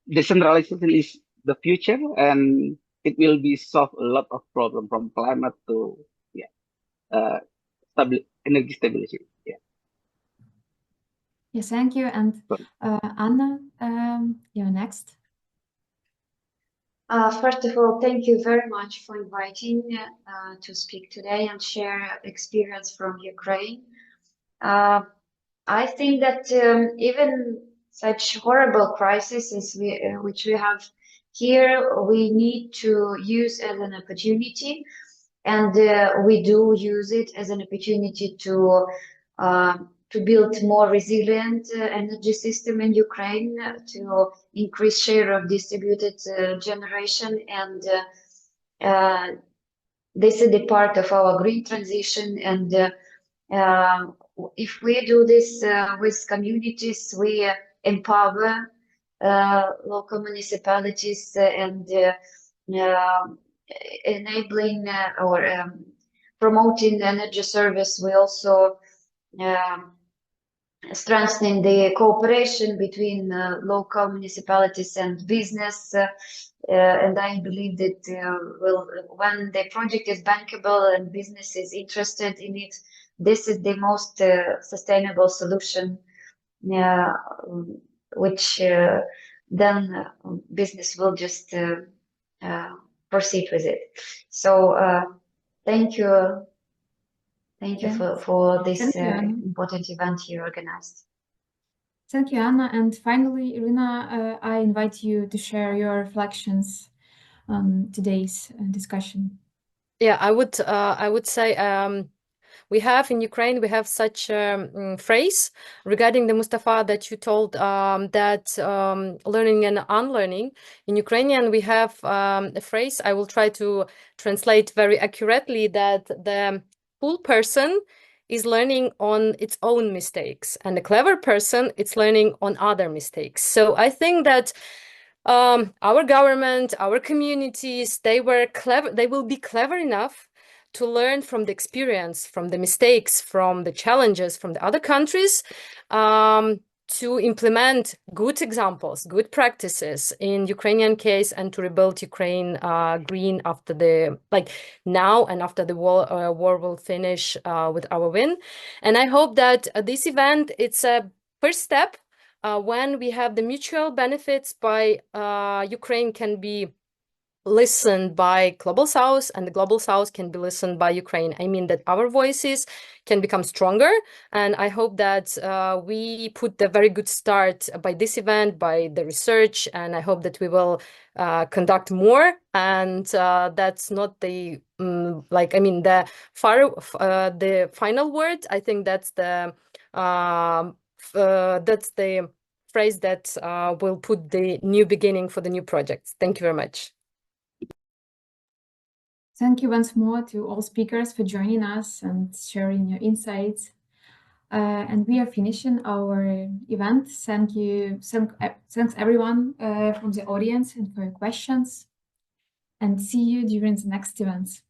decentralization is the future, and it will be solve a lot of problems from climate to energy stability. Yeah. Yes, thank you. And Anna, you're next. First of all, thank you very much for inviting to speak today and share experience from Ukraine. I think that even such horrible crises as which we have here, we need to use as an opportunity, and we do use it as an opportunity to build more resilient energy system in Ukraine, to increase share of distributed generation, and this is the part of our green transition. And if we do this with communities, we empower local municipalities and enabling or promoting energy service. We also strengthening the cooperation between local municipalities and business. And I believe that when the project is bankable and business is interested in it, this is the most sustainable solution, which then business will just proceed with it. So thank you. Thank you for this important event you organized. Thank you, Anna. And finally, Irina, I invite you to share your reflections today's discussion. Yeah, I would say we have in Ukraine, we have such a phrase regarding the Mustafa that you told, that learning and unlearning. In Ukrainian, we have a phrase, I will try to translate very accurately, that the fool person is learning on its own mistakes, and the clever person is learning on other mistakes. So I think that our government, our communities, they will be clever enough to learn from the experience, from the mistakes, from the challenges from the other countries, to implement good examples, good practices in Ukrainian case, and to rebuild Ukraine green after now and after the war will finish with our win. And I hope that this event, it's a first step when we have the mutual benefits by Ukraine can be listened by Global South, and the Global South can be listened by Ukraine. I mean that our voices can become stronger, and I hope that we put the very good start by this event, by the research, and I hope that we will conduct more. And that's not the the final word. I think that's the phrase that will put the new beginning for the new projects. Thank you very much. Thank you once more to all speakers for joining us and sharing your insights. And we are finishing our event. Thanks everyone from the audience and for your questions. And see you during the next events.